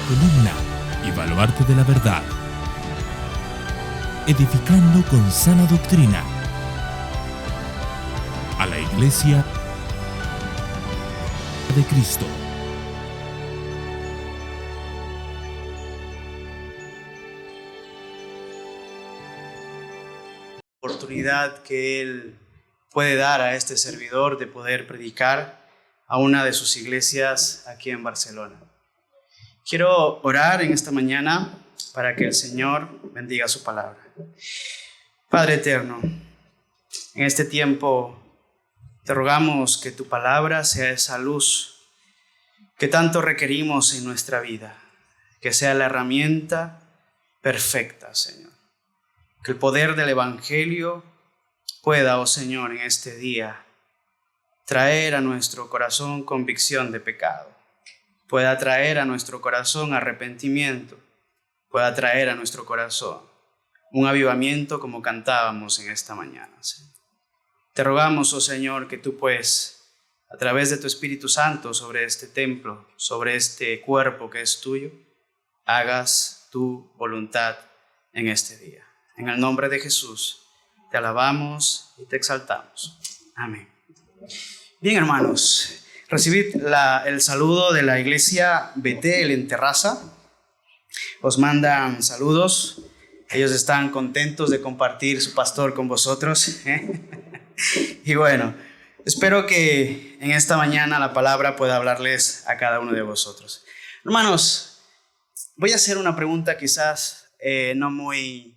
columna y baluarte de la verdad, edificando con sana doctrina a la Iglesia de Cristo. Oportunidad que Él puede dar a este servidor de poder predicar a una de sus iglesias aquí en Barcelona. Quiero orar en esta mañana para que el Señor bendiga su palabra. Padre eterno, en este tiempo te rogamos que tu palabra sea esa luz que tanto requerimos en nuestra vida, que sea la herramienta perfecta, Señor. Que el poder del Evangelio pueda, oh Señor, en este día traer a nuestro corazón convicción de pecado, pueda traer a nuestro corazón arrepentimiento, pueda traer a nuestro corazón un avivamiento como cantábamos en esta mañana, Señor. Te rogamos, oh Señor, que tú pues, a través de tu Espíritu Santo sobre este templo, sobre este cuerpo que es tuyo, hagas tu voluntad en este día. En el nombre de Jesús, te alabamos y te exaltamos. Amén. Bien, hermanos, recibid el saludo de la iglesia Betel en Terraza. Os mandan saludos. Ellos están contentos de compartir su pastor con vosotros. Y bueno, espero que en esta mañana la palabra pueda hablarles a cada uno de vosotros. Hermanos, voy a hacer una pregunta quizás no muy...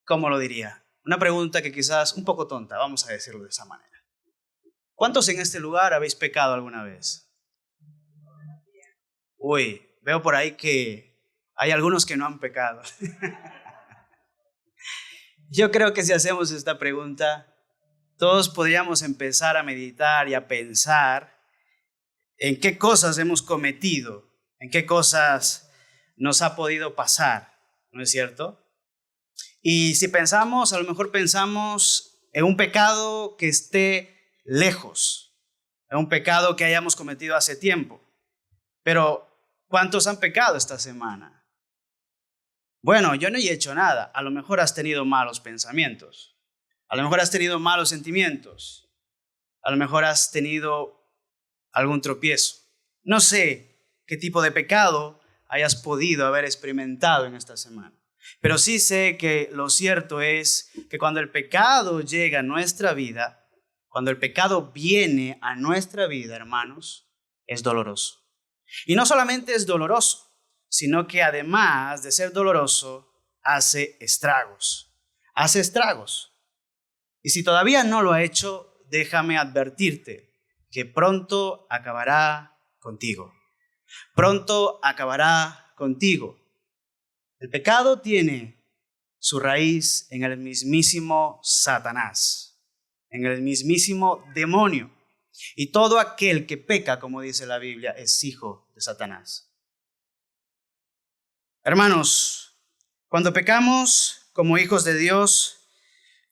¿Cómo lo diría? Una pregunta que quizás un poco tonta, vamos a decirlo de esa manera. ¿Cuántos en este lugar habéis pecado alguna vez? Uy, veo por ahí que hay algunos que no han pecado. Yo creo que si hacemos esta pregunta, todos podríamos empezar a meditar y a pensar en qué cosas hemos cometido, en qué cosas nos ha podido pasar, ¿no es cierto? Y si pensamos, a lo mejor pensamos en un pecado que esté lejos, en un pecado que hayamos cometido hace tiempo. Pero, ¿cuántos han pecado esta semana? Bueno, yo no he hecho nada. A lo mejor has tenido malos pensamientos. A lo mejor has tenido malos sentimientos. A lo mejor has tenido algún tropiezo. No sé qué tipo de pecado hayas podido haber experimentado en esta semana. Pero sí sé que lo cierto es que cuando el pecado llega a nuestra vida, cuando el pecado viene a nuestra vida, hermanos, es doloroso. Y no solamente es doloroso, sino que además de ser doloroso, hace estragos. Hace estragos. Y si todavía no lo ha hecho, déjame advertirte que pronto acabará contigo. Pronto acabará contigo. El pecado tiene su raíz en el mismísimo Satanás, en el mismísimo demonio. Y todo aquel que peca, como dice la Biblia, es hijo de Satanás. Hermanos, cuando pecamos como hijos de Dios,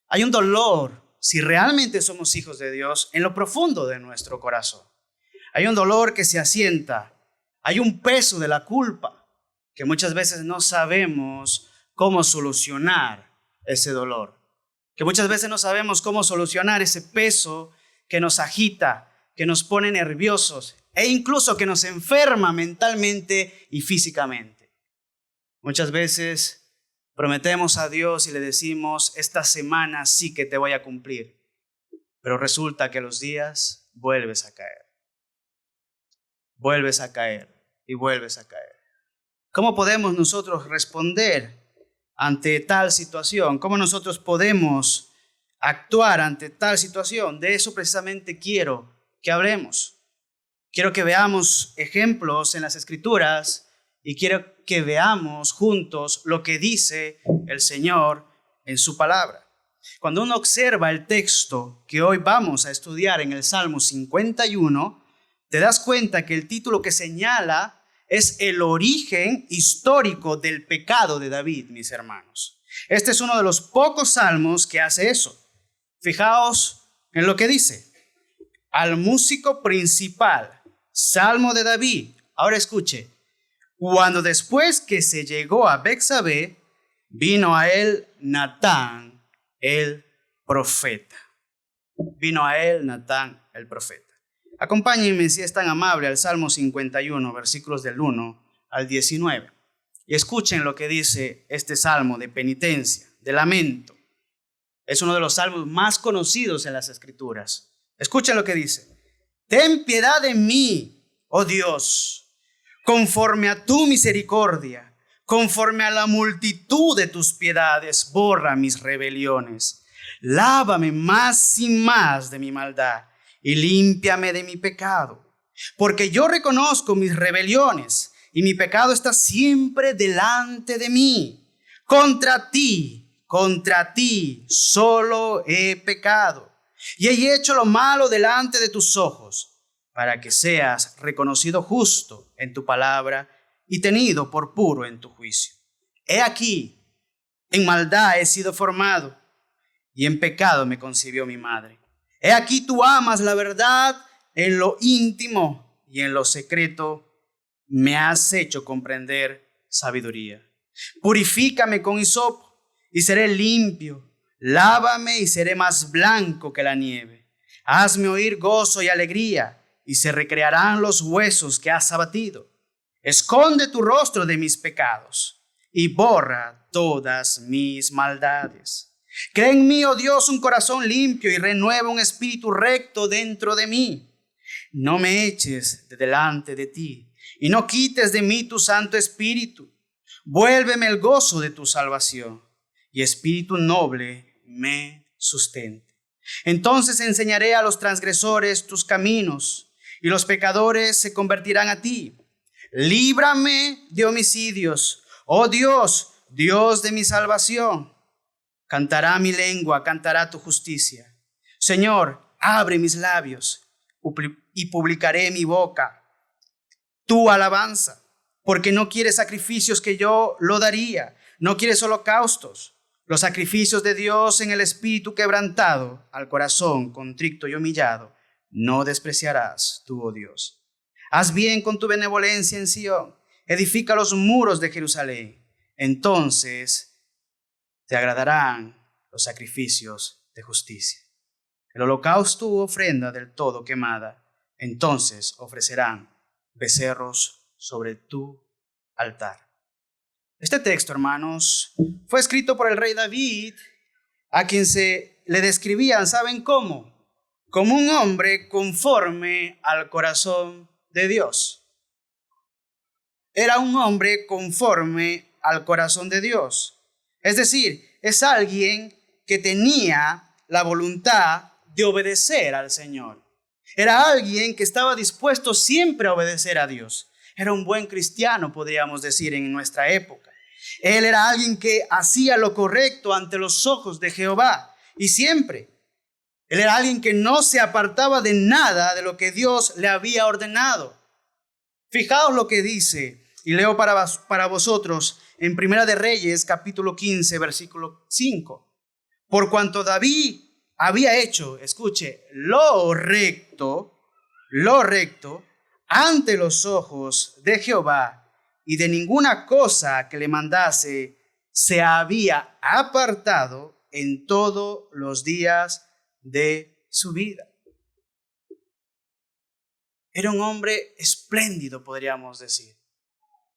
hay un dolor, si realmente somos hijos de Dios, en lo profundo de nuestro corazón. Hay un dolor que se asienta, hay un peso de la culpa, que muchas veces no sabemos cómo solucionar ese dolor, que muchas veces no sabemos cómo solucionar ese peso que nos agita, que nos pone nerviosos e incluso que nos enferma mentalmente y físicamente. Muchas veces prometemos a Dios y le decimos, esta semana sí que te voy a cumplir, pero resulta que a los días vuelves a caer y vuelves a caer. ¿Cómo podemos nosotros responder ante tal situación? ¿Cómo nosotros podemos actuar ante tal situación? De eso precisamente quiero que hablemos. Quiero que veamos ejemplos en las Escrituras y quiero que veamos juntos lo que dice el Señor en su palabra. Cuando uno observa el texto que hoy vamos a estudiar en el Salmo 51, te das cuenta que el título que señala es el origen histórico del pecado de David, mis hermanos. Este es uno de los pocos salmos que hace eso. Fijaos en lo que dice. Al músico principal Salmo de David. Ahora escuche. Cuando después que se llegó a Betsabé, vino a él Natán, el profeta. Vino a él Natán, el profeta. Acompáñenme, si es tan amable, al Salmo 51, versículos del 1 al 19. Y escuchen lo que dice este salmo de penitencia, de lamento. Es uno de los salmos más conocidos en las Escrituras. Escuchen lo que dice. Ten piedad de mí, oh Dios, conforme a tu misericordia, conforme a la multitud de tus piedades, borra mis rebeliones. Lávame más y más de mi maldad y límpiame de mi pecado, porque yo reconozco mis rebeliones y mi pecado está siempre delante de mí. Contra ti solo he pecado y he hecho lo malo delante de tus ojos, para que seas reconocido justo en tu palabra y tenido por puro en tu juicio. He aquí, en maldad he sido formado, y en pecado me concibió mi madre. He aquí tú amas la verdad en lo íntimo, y en lo secreto me has hecho comprender sabiduría. Purifícame con hisopo y seré limpio. Lávame y seré más blanco que la nieve. Hazme oír gozo y alegría, y se recrearán los huesos que has abatido. Esconde tu rostro de mis pecados y borra todas mis maldades. Crea en mí, oh Dios, un corazón limpio y renueva un espíritu recto dentro de mí. No me eches de delante de ti y no quites de mí tu Santo Espíritu. Vuélveme el gozo de tu salvación y espíritu noble me sustente. Entonces enseñaré a los transgresores tus caminos y los pecadores se convertirán a ti. Líbrame de homicidios, oh Dios, Dios de mi salvación. Cantará mi lengua, cantará tu justicia. Señor, abre mis labios y publicaré mi boca tu alabanza, porque no quieres sacrificios que yo lo daría, no quieres holocaustos. Los sacrificios de Dios en el espíritu quebrantado, al corazón contrito y humillado, no despreciarás tú, oh Dios. Haz bien con tu benevolencia en Sión, edifica los muros de Jerusalén. Entonces te agradarán los sacrificios de justicia. El holocausto u ofrenda del todo quemada, entonces ofrecerán becerros sobre tu altar. Este texto, hermanos, fue escrito por el rey David, a quien se le describían, ¿saben cómo? Como un hombre conforme al corazón de Dios. Era un hombre conforme al corazón de Dios. Es decir, es alguien que tenía la voluntad de obedecer al Señor. Era alguien que estaba dispuesto siempre a obedecer a Dios. Era un buen cristiano, podríamos decir, en nuestra época. Él era alguien que hacía lo correcto ante los ojos de Jehová y siempre. Él era alguien que no se apartaba de nada de lo que Dios le había ordenado. Fijaos lo que dice, y leo para vosotros en Primera de Reyes, capítulo 15, versículo 5. Por cuanto David había hecho, escuche, lo recto ante los ojos de Jehová, y de ninguna cosa que le mandase se había apartado en todos los días de su vida. Era un hombre espléndido, podríamos decir.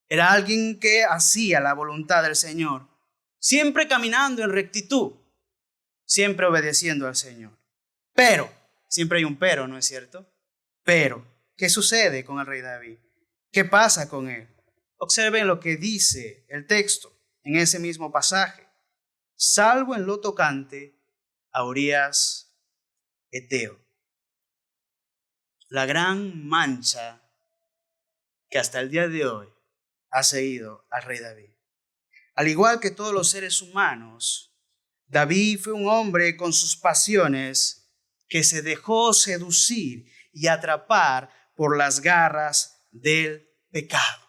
Era alguien que hacía la voluntad del Señor, siempre caminando en rectitud, siempre obedeciendo al Señor. Pero, siempre hay un pero, ¿no es cierto? Pero, ¿qué sucede con el rey David? ¿Qué pasa con él? Observen lo que dice el texto en ese mismo pasaje. Salvo en lo tocante a Urías Eteo. La gran mancha que hasta el día de hoy ha seguido al rey David. Al igual que todos los seres humanos, David fue un hombre con sus pasiones que se dejó seducir y atrapar por las garras del pecado.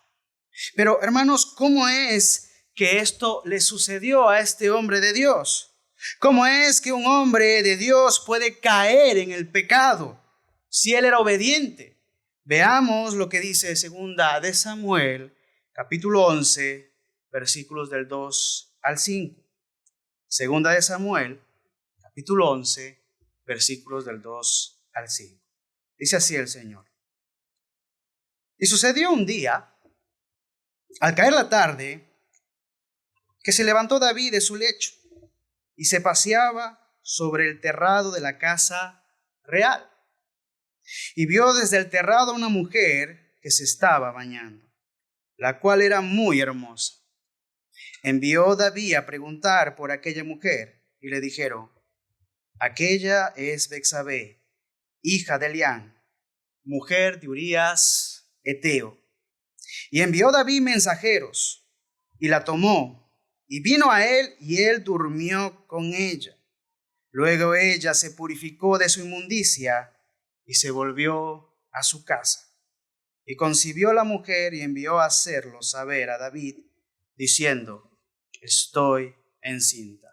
Pero, hermanos, ¿cómo es que esto le sucedió a este hombre de Dios? ¿Cómo es que un hombre de Dios puede caer en el pecado si él era obediente? Veamos lo que dice segunda de Samuel, capítulo 11, versículos del 2 al 5. Segunda de Samuel, capítulo 11, versículos del 2 al 5. Dice así el Señor. Y sucedió un día, al caer la tarde, que se levantó David de su lecho y se paseaba sobre el terrado de la casa real. Y vio desde el terrado a una mujer que se estaba bañando, la cual era muy hermosa. Envió David a preguntar por aquella mujer y le dijeron: aquella es Betsabé, hija de Elián, mujer de Urías Eteo. Y envió David mensajeros y la tomó y vino a él y él durmió con ella. Luego ella se purificó de su inmundicia y se volvió a su casa. Y concibió la mujer y envió a hacerlo saber a David, diciendo: estoy encinta.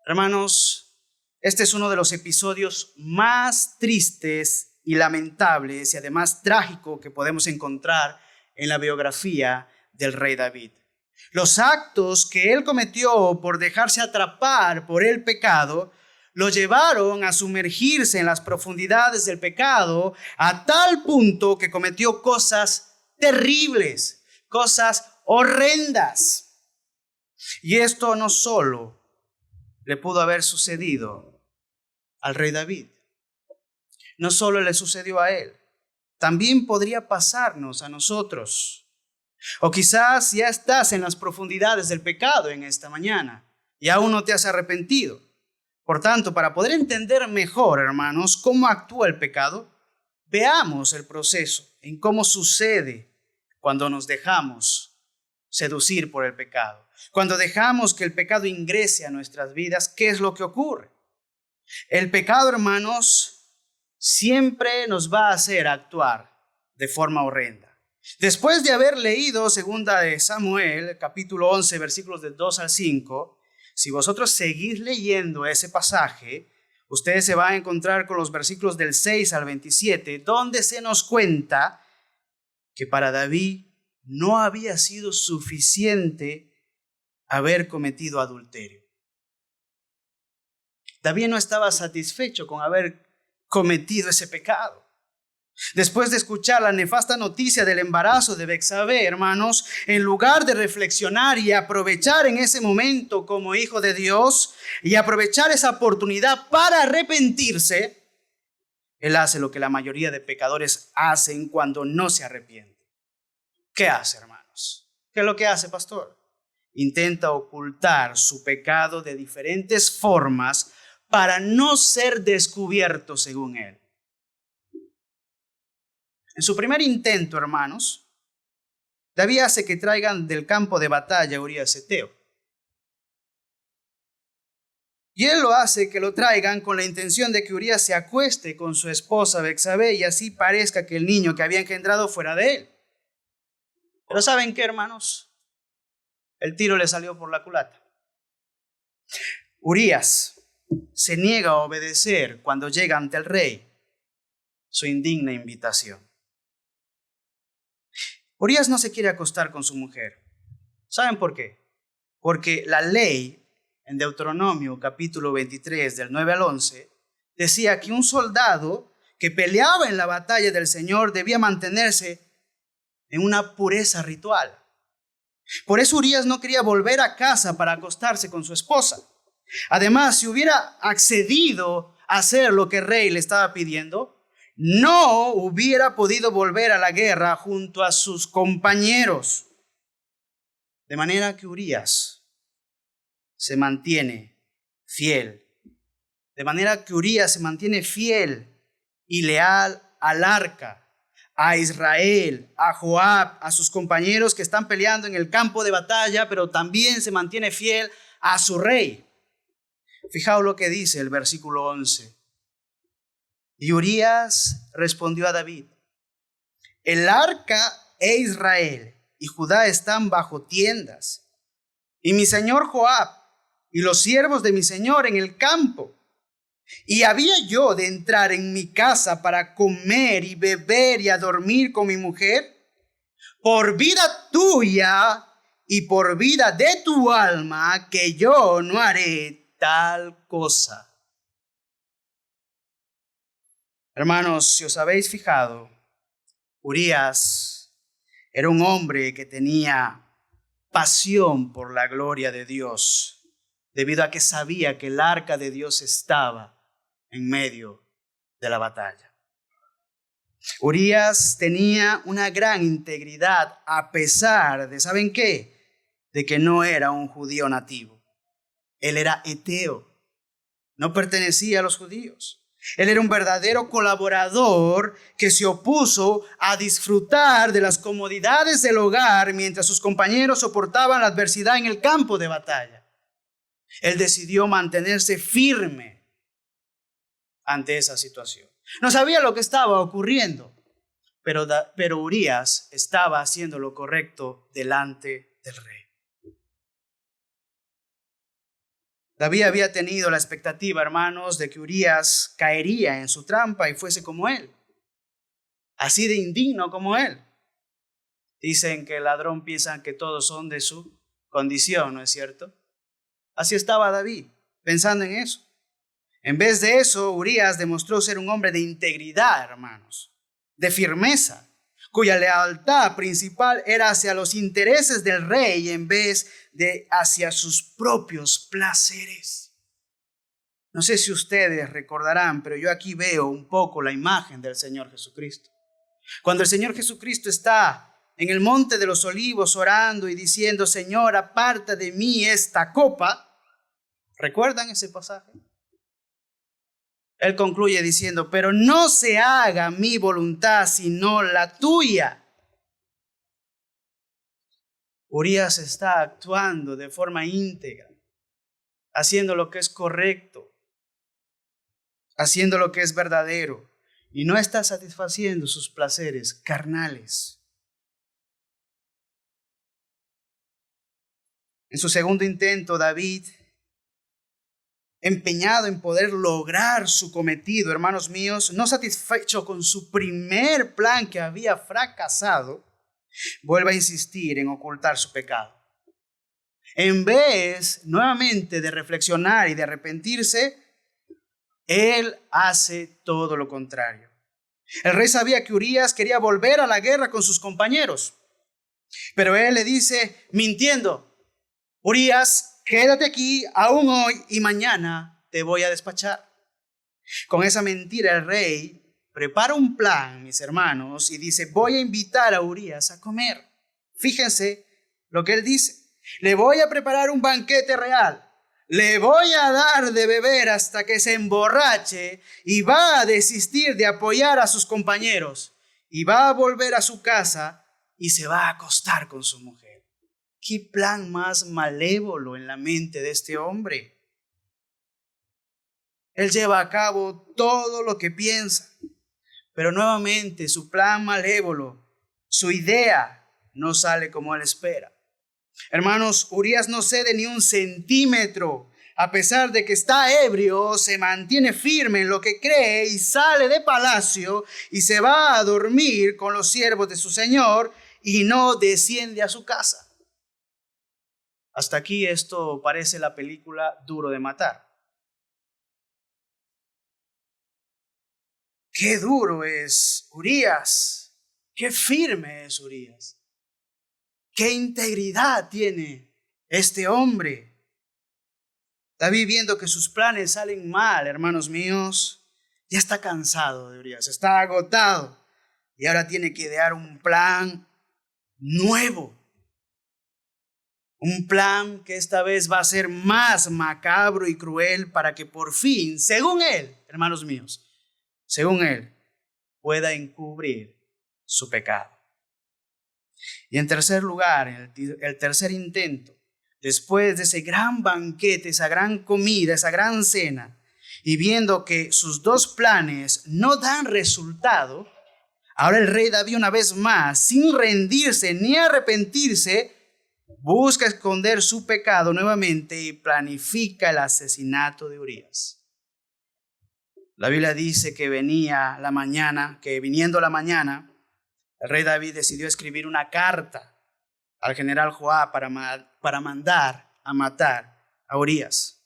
Hermanos, este es uno de los episodios más tristes y lamentables y además trágico que podemos encontrar en la biografía del rey David. Los actos que él cometió por dejarse atrapar por el pecado lo llevaron a sumergirse en las profundidades del pecado a tal punto que cometió cosas terribles, cosas horrendas. Y esto no solo le pudo haber sucedido al rey David, no solo le sucedió a él, también podría pasarnos a nosotros. O quizás ya estás en las profundidades del pecado en esta mañana y aún no te has arrepentido. Por tanto, para poder entender mejor, hermanos, cómo actúa el pecado, veamos el proceso en cómo sucede cuando nos dejamos seducir por el pecado. Cuando dejamos que el pecado ingrese a nuestras vidas, ¿qué es lo que ocurre? El pecado, hermanos, siempre nos va a hacer actuar de forma horrenda. Después de haber leído segunda de Samuel, capítulo 11, versículos del 2 al 5, si vosotros seguís leyendo ese pasaje, ustedes se van a encontrar con los versículos del 6 al 27, donde se nos cuenta que para David no había sido suficiente haber cometido adulterio. David no estaba satisfecho con haber cometido ese pecado. Después de escuchar la nefasta noticia del embarazo de Betsabé, hermanos, en lugar de reflexionar y aprovechar en ese momento como hijo de Dios y aprovechar esa oportunidad para arrepentirse, él hace lo que la mayoría de pecadores hacen cuando no se arrepienten. ¿Qué hace, hermanos? ¿Qué es lo que hace, pastor? Intenta ocultar su pecado de diferentes formas para no ser descubierto según él. En su primer intento, hermanos, David hace que traigan del campo de batalla a Urías Eteo. Y él lo hace que lo traigan con la intención de que Urías se acueste con su esposa Betsabé y así parezca que el niño que había engendrado fuera de él. Pero ¿saben qué, hermanos? El tiro le salió por la culata. Urías se niega a obedecer cuando llega ante el rey su indigna invitación. Urías no se quiere acostar con su mujer. ¿Saben por qué? Porque la ley en Deuteronomio capítulo 23 del 9 al 11 decía que un soldado que peleaba en la batalla del Señor debía mantenerse en una pureza ritual. Por eso Urías no quería volver a casa para acostarse con su esposa. Además, si hubiera accedido a hacer lo que el rey le estaba pidiendo, no hubiera podido volver a la guerra junto a sus compañeros. De manera que Urías se mantiene fiel. De manera que Urías se mantiene fiel y leal al arca, a Israel, a Joab, a sus compañeros que están peleando en el campo de batalla, pero también se mantiene fiel a su rey. Fijaos lo que dice el versículo 11. Y Urías respondió a David: el arca e Israel y Judá están bajo tiendas, y mi señor Joab y los siervos de mi señor en el campo. ¿Y había yo de entrar en mi casa para comer y beber y a dormir con mi mujer? Por vida tuya y por vida de tu alma, que yo no haré tal cosa. Hermanos, si os habéis fijado, Urías era un hombre que tenía pasión por la gloria de Dios, debido a que sabía que el arca de Dios estaba en medio de la batalla. Urías tenía una gran integridad a pesar de, ¿saben qué? De que no era un judío nativo. Él era eteo, no pertenecía a los judíos. Él era un verdadero colaborador que se opuso a disfrutar de las comodidades del hogar mientras sus compañeros soportaban la adversidad en el campo de batalla. Él decidió mantenerse firme ante esa situación. No sabía lo que estaba ocurriendo, pero Urías estaba haciendo lo correcto delante del rey. David había tenido la expectativa, hermanos, de que Urías caería en su trampa y fuese como él, así de indigno como él. Dicen que el ladrón piensa que todos son de su condición, ¿no es cierto? Así estaba David, pensando en eso. En vez de eso, Urías demostró ser un hombre de integridad, hermanos, de firmeza, cuya lealtad principal era hacia los intereses del rey en vez de hacia sus propios placeres. No sé si ustedes recordarán, pero yo aquí veo un poco la imagen del Señor Jesucristo. Cuando el Señor Jesucristo está en el Monte de los Olivos orando y diciendo, Señor, aparta de mí esta copa. ¿Recuerdan ese pasaje? Él concluye diciendo, pero no se haga mi voluntad, sino la tuya. Urías está actuando de forma íntegra, haciendo lo que es correcto, haciendo lo que es verdadero, y no está satisfaciendo sus placeres carnales. En su segundo intento, David, empeñado en poder lograr su cometido, hermanos míos, no satisfecho con su primer plan que había fracasado, vuelve a insistir en ocultar su pecado. En vez, nuevamente, de reflexionar y de arrepentirse, él hace todo lo contrario. El rey sabía que Urías quería volver a la guerra con sus compañeros, pero él le dice, mintiendo, Urías, quédate aquí aún hoy y mañana te voy a despachar. Con esa mentira el rey prepara un plan, mis hermanos, y dice, voy a invitar a Urías a comer. Fíjense lo que él dice. Le voy a preparar un banquete real. Le voy a dar de beber hasta que se emborrache y va a desistir de apoyar a sus compañeros y va a volver a su casa y se va a acostar con su mujer. ¿Qué plan más malévolo en la mente de este hombre? Él lleva a cabo todo lo que piensa, pero nuevamente su plan malévolo, su idea, no sale como él espera. Hermanos, Urías no cede ni un centímetro. A pesar de que está ebrio, se mantiene firme en lo que cree y sale de palacio y se va a dormir con los siervos de su señor y no desciende a su casa. Hasta aquí esto parece la película Duro de Matar. Qué duro es Urías, qué firme es Urías, qué integridad tiene este hombre. David, viendo que sus planes salen mal, hermanos míos, ya está cansado de Urías, está agotado y ahora tiene que idear un plan nuevo. Un plan que esta vez va a ser más macabro y cruel para que por fin, según él, hermanos míos, según él, pueda encubrir su pecado. Y en tercer lugar, el tercer intento, después de ese gran banquete, esa gran comida, esa gran cena, y viendo que sus dos planes no dan resultado, ahora el rey David una vez más, sin rendirse ni arrepentirse, busca esconder su pecado nuevamente y planifica el asesinato de Urías. La Biblia dice que viniendo la mañana, el rey David decidió escribir una carta al general Joab para mandar a matar a Urías.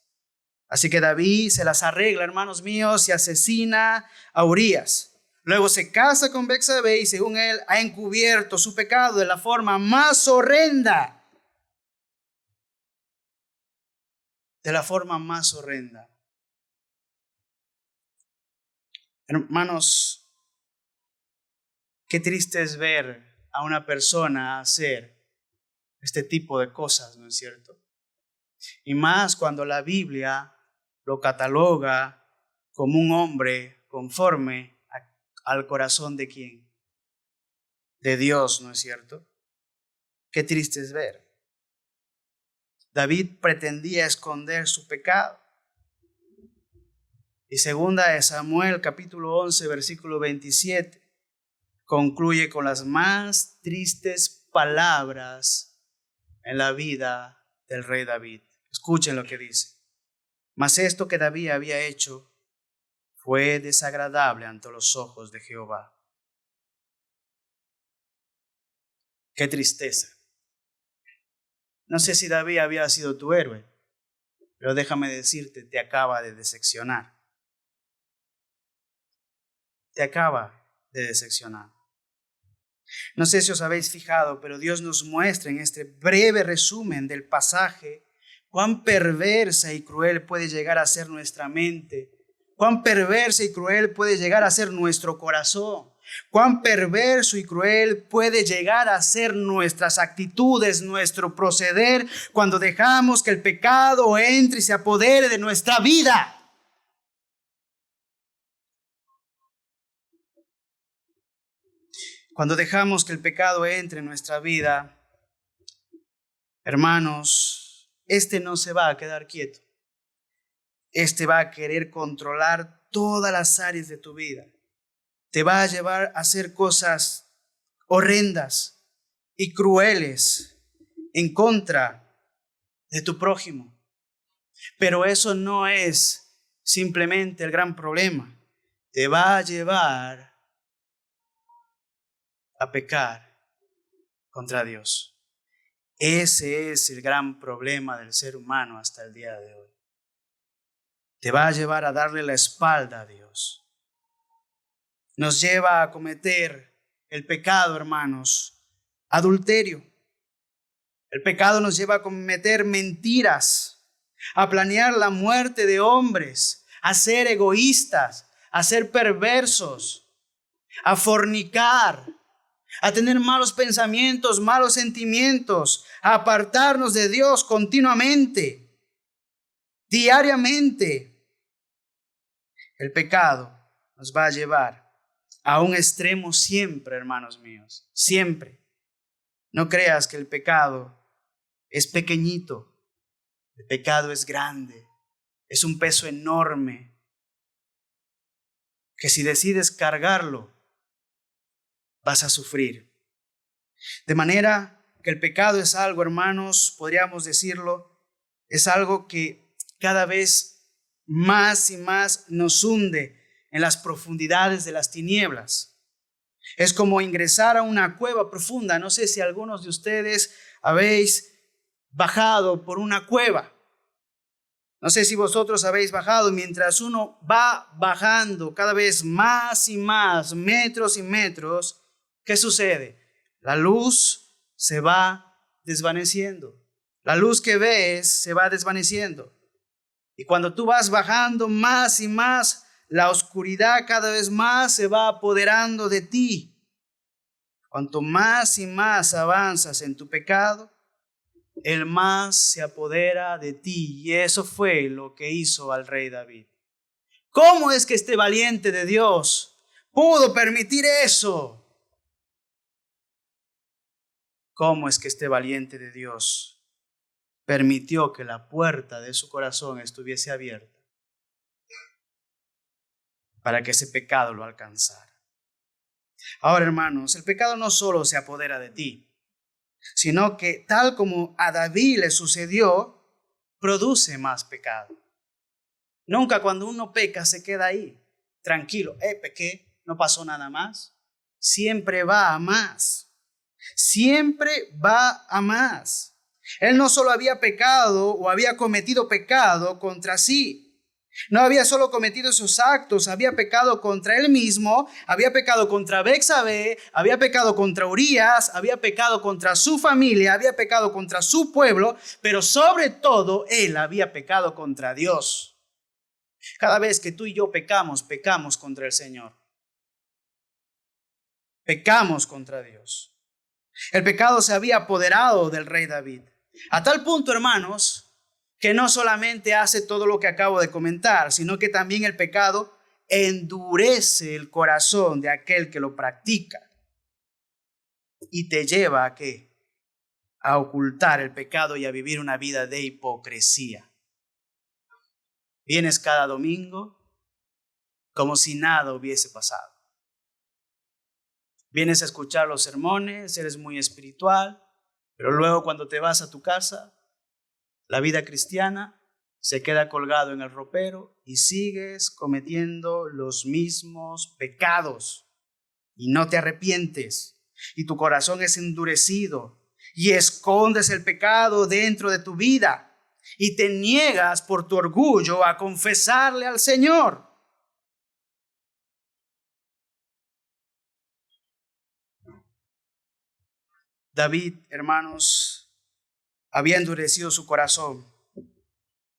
Así que David se las arregla, hermanos míos, y asesina a Urías. Luego se casa con Betsabé y según él ha encubierto su pecado de la forma más horrenda. De la forma más horrenda. Hermanos, qué triste es ver a una persona hacer este tipo de cosas, ¿no es cierto? Y más cuando la Biblia lo cataloga como un hombre conforme al corazón de ¿quién? De Dios, ¿no es cierto? Qué triste es ver. David pretendía esconder su pecado. Y segunda de Samuel, capítulo 11, versículo 27, concluye con las más tristes palabras en la vida del rey David. Escuchen lo que dice. Mas esto que David había hecho fue desagradable ante los ojos de Jehová. Qué tristeza. No sé si David había sido tu héroe, pero déjame decirte, te acaba de decepcionar. Te acaba de decepcionar. No sé si os habéis fijado, pero Dios nos muestra en este breve resumen del pasaje cuán perversa y cruel puede llegar a ser nuestra mente, cuán perversa y cruel puede llegar a ser nuestro corazón, cuán perverso y cruel puede llegar a ser nuestras actitudes, nuestro proceder, cuando dejamos que el pecado entre y se apodere de nuestra vida. Cuando dejamos que el pecado entre en nuestra vida, hermanos, no se va a quedar quieto. Va a querer controlar todas las áreas de tu vida. Te va a llevar a hacer cosas horrendas y crueles en contra de tu prójimo. Pero eso no es simplemente el gran problema. Te va a llevar a pecar contra Dios. Ese es el gran problema del ser humano hasta el día de hoy. Te va a llevar a darle la espalda a Dios. Nos lleva a cometer el pecado, hermanos, adulterio. El pecado nos lleva a cometer mentiras, a planear la muerte de hombres, a ser egoístas, a ser perversos, a fornicar, a tener malos pensamientos, malos sentimientos, a apartarnos de Dios continuamente, diariamente. El pecado nos va a llevar a un extremo siempre, hermanos míos, siempre. No creas que el pecado es pequeñito, el pecado es grande, es un peso enorme, que si decides cargarlo, vas a sufrir. De manera que el pecado es algo, hermanos, podríamos decirlo, es algo que cada vez más y más nos hunde en las profundidades de las tinieblas. Es como ingresar a una cueva profunda. No sé si algunos de ustedes habéis bajado por una cueva. No sé si vosotros habéis bajado. Mientras uno va bajando cada vez más y más, metros y metros, ¿qué sucede? La luz se va desvaneciendo. La luz que ves se va desvaneciendo. Y cuando tú vas bajando más y más, la oscuridad cada vez más se va apoderando de ti. Cuanto más y más avanzas en tu pecado, el más se apodera de ti. Y eso fue lo que hizo al rey David. ¿Cómo es que este valiente de Dios pudo permitir eso? ¿Cómo es que este valiente de Dios permitió que la puerta de su corazón estuviese abierta para que ese pecado lo alcanzara? Ahora, hermanos, el pecado no solo se apodera de ti, sino que tal como a David le sucedió, produce más pecado. Nunca cuando uno peca se queda ahí. tranquilo, pequé, no pasó nada más. Siempre va a más. Siempre va a más. Él no solo había pecado o había cometido pecado contra sí. No había solo cometido esos actos, había pecado contra él mismo, había pecado contra Betsabé, había pecado contra Urías, había pecado contra su familia, había pecado contra su pueblo, pero sobre todo él había pecado contra Dios. Cada vez que tú y yo pecamos, pecamos contra el Señor. Pecamos contra Dios. El pecado se había apoderado del rey David. A tal punto, hermanos, que no solamente hace todo lo que acabo de comentar, sino que también el pecado endurece el corazón de aquel que lo practica y te lleva ¿a qué? A ocultar el pecado y a vivir una vida de hipocresía. Vienes cada domingo como si nada hubiese pasado. Vienes a escuchar los sermones, eres muy espiritual, pero luego cuando te vas a tu casa, la vida cristiana se queda colgado en el ropero y sigues cometiendo los mismos pecados y no te arrepientes y tu corazón es endurecido y escondes el pecado dentro de tu vida y te niegas por tu orgullo a confesarle al Señor. David, hermanos, había endurecido su corazón,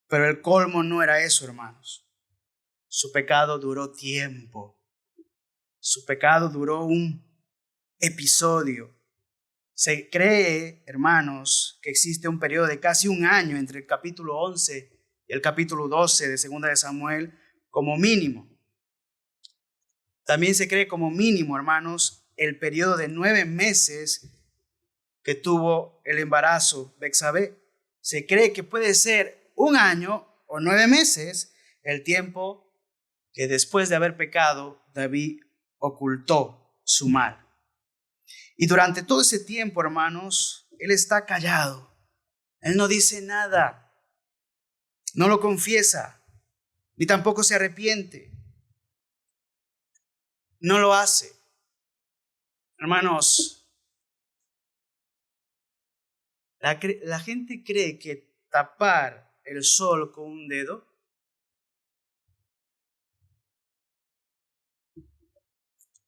pero el colmo no era eso, hermanos. Su pecado duró tiempo. Su pecado duró un episodio. Se cree, hermanos, que existe un periodo de casi un año entre el capítulo 11 y el capítulo 12 de 2 de Samuel como mínimo. También se cree como mínimo, hermanos, el periodo de 9 meses que tuvo el embarazo Betsabé. Se cree que puede ser un año o 9 meses el tiempo que después de haber pecado David ocultó su mal. Y durante todo ese tiempo, hermanos, él está callado. Él no dice nada, no lo confiesa, ni tampoco se arrepiente. No lo hace. Hermanos, la gente cree que tapar el sol con un dedo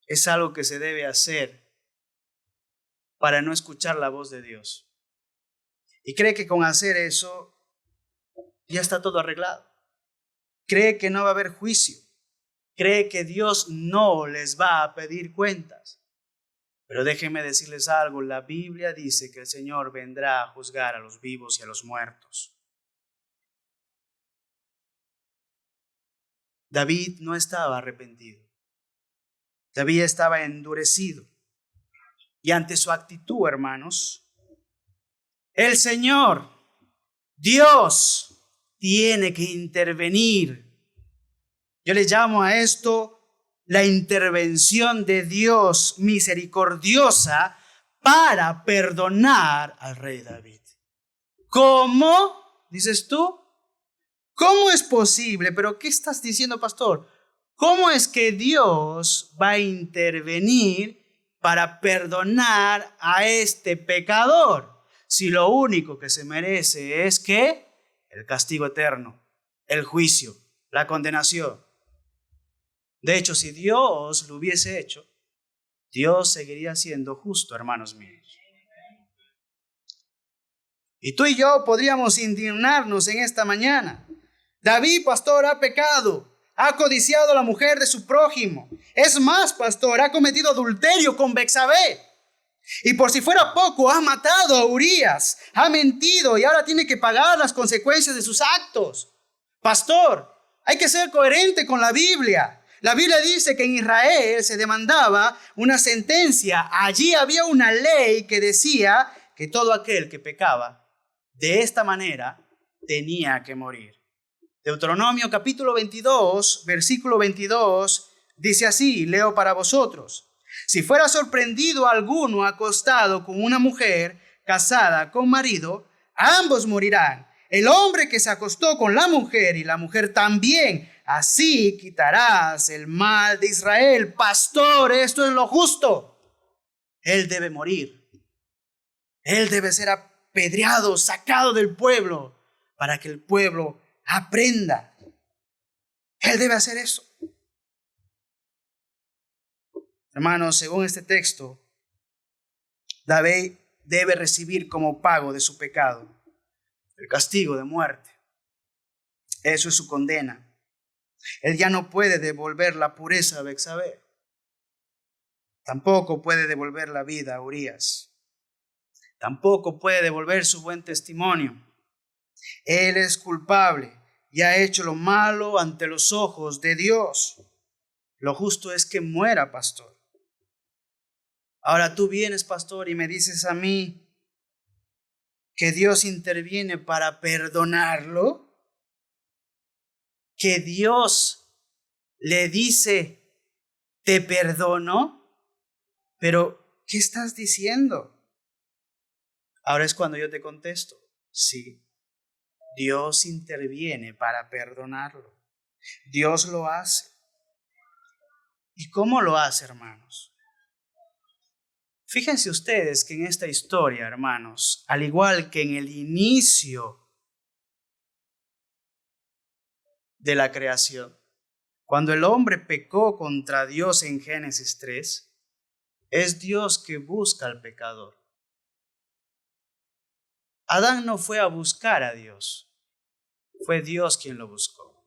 es algo que se debe hacer para no escuchar la voz de Dios. Y cree que con hacer eso ya está todo arreglado. Cree que no va a haber juicio. Cree que Dios no les va a pedir cuentas. Pero déjenme decirles algo, la Biblia dice que el Señor vendrá a juzgar a los vivos y a los muertos. David no estaba arrepentido. David estaba endurecido. Y ante su actitud, hermanos, el Señor, Dios, tiene que intervenir. Yo le llamo a esto la intervención de Dios misericordiosa para perdonar al rey David. ¿Cómo? ¿Dices tú? ¿Cómo es posible? ¿Pero qué estás diciendo, pastor? ¿Cómo es que Dios va a intervenir para perdonar a este pecador? Si lo único que se merece es que el castigo eterno, el juicio, la condenación. De hecho, si Dios lo hubiese hecho, Dios seguiría siendo justo, hermanos míos. Y tú y yo podríamos indignarnos en esta mañana. David, pastor, ha pecado, ha codiciado a la mujer de su prójimo. Es más, pastor, ha cometido adulterio con Betsabé. Y por si fuera poco, ha matado a Urías, ha mentido y ahora tiene que pagar las consecuencias de sus actos. Pastor, hay que ser coherente con la Biblia. La Biblia dice que en Israel se demandaba una sentencia. Allí había una ley que decía que todo aquel que pecaba de esta manera tenía que morir. Deuteronomio capítulo 22, versículo 22, dice así, leo para vosotros. Si fuera sorprendido alguno acostado con una mujer casada con marido, ambos morirán. El hombre que se acostó con la mujer y la mujer también así quitarás el mal de Israel. Pastor, esto es lo justo. Él debe morir. Él debe ser apedreado, sacado del pueblo, para que el pueblo aprenda. Él debe hacer eso. Hermanos, según este texto, David debe recibir como pago de su pecado el castigo de muerte. Eso es su condena. Él ya no puede devolver la pureza a Betsabé. Tampoco puede devolver la vida a Urías. Tampoco puede devolver su buen testimonio. Él es culpable y ha hecho lo malo ante los ojos de Dios. Lo justo es que muera, pastor. Ahora tú vienes, pastor, y me dices a mí que Dios interviene para perdonarlo, que Dios le dice, te perdono, pero ¿qué estás diciendo? Ahora es cuando yo te contesto, sí, Dios interviene para perdonarlo. Dios lo hace. ¿Y cómo lo hace, hermanos? Fíjense ustedes que en esta historia, hermanos, al igual que en el inicio de la creación, cuando el hombre pecó contra Dios en Génesis 3, es Dios que busca al pecador. Adán no fue a buscar a Dios, fue Dios quien lo buscó.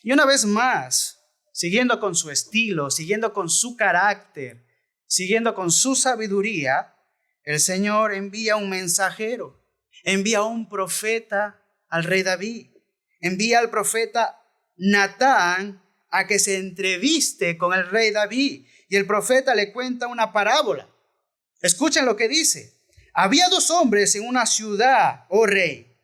Y una vez más, siguiendo con su estilo, siguiendo con su carácter, siguiendo con su sabiduría, el Señor envía un mensajero, envía un profeta al rey David, envía al profeta Natán a que se entreviste con el rey David, y el profeta le cuenta una parábola. Escuchen lo que dice. Había dos hombres en una ciudad, oh rey.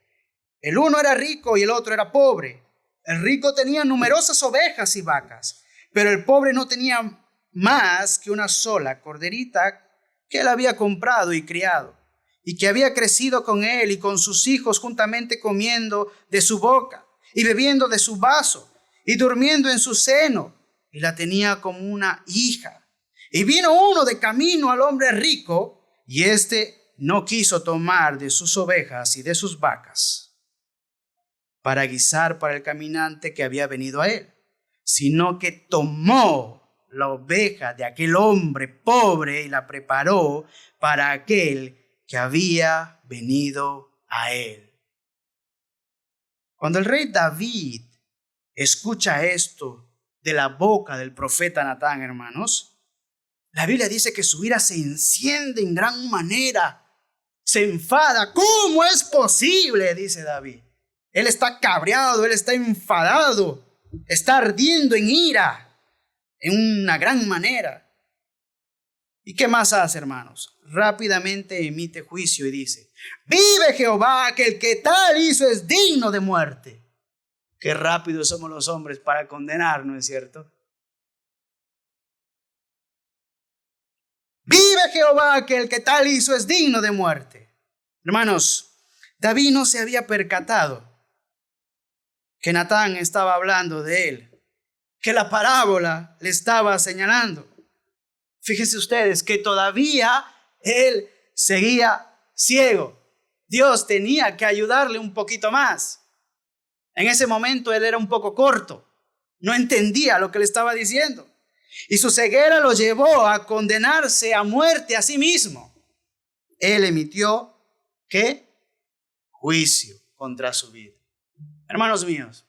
El uno era rico y el otro era pobre. El rico tenía numerosas ovejas y vacas, pero el pobre no tenía más que una sola corderita que él había comprado y criado, y que había crecido con él y con sus hijos juntamente, comiendo de su boca y bebiendo de su vaso y durmiendo en su seno, y la tenía como una hija. Y vino uno de camino al hombre rico, y éste no quiso tomar de sus ovejas y de sus vacas para guisar para el caminante que había venido a él, sino que tomó la oveja de aquel hombre pobre y la preparó para aquel que había venido a él. Cuando el rey David escucha esto de la boca del profeta Natán, hermanos, la Biblia dice que su ira se enciende en gran manera, se enfada. ¿Cómo es posible?, dice David. Él está cabreado, él está enfadado, está ardiendo en ira en una gran manera. ¿Y qué más hace, hermanos? Rápidamente emite juicio y dice: vive Jehová, que el que tal hizo es digno de muerte. Qué rápidos somos los hombres para condenar, ¿no es cierto? Vive Jehová, que el que tal hizo es digno de muerte. Hermanos, David no se había percatado que Natán estaba hablando de él, que la parábola le estaba señalando. Fíjense ustedes que todavía él seguía ciego. Dios tenía que ayudarle un poquito más. En ese momento él era un poco corto, no entendía lo que le estaba diciendo. Y su ceguera lo llevó a condenarse a muerte a sí mismo. Él emitió, ¿qué? Juicio contra su vida. Hermanos míos,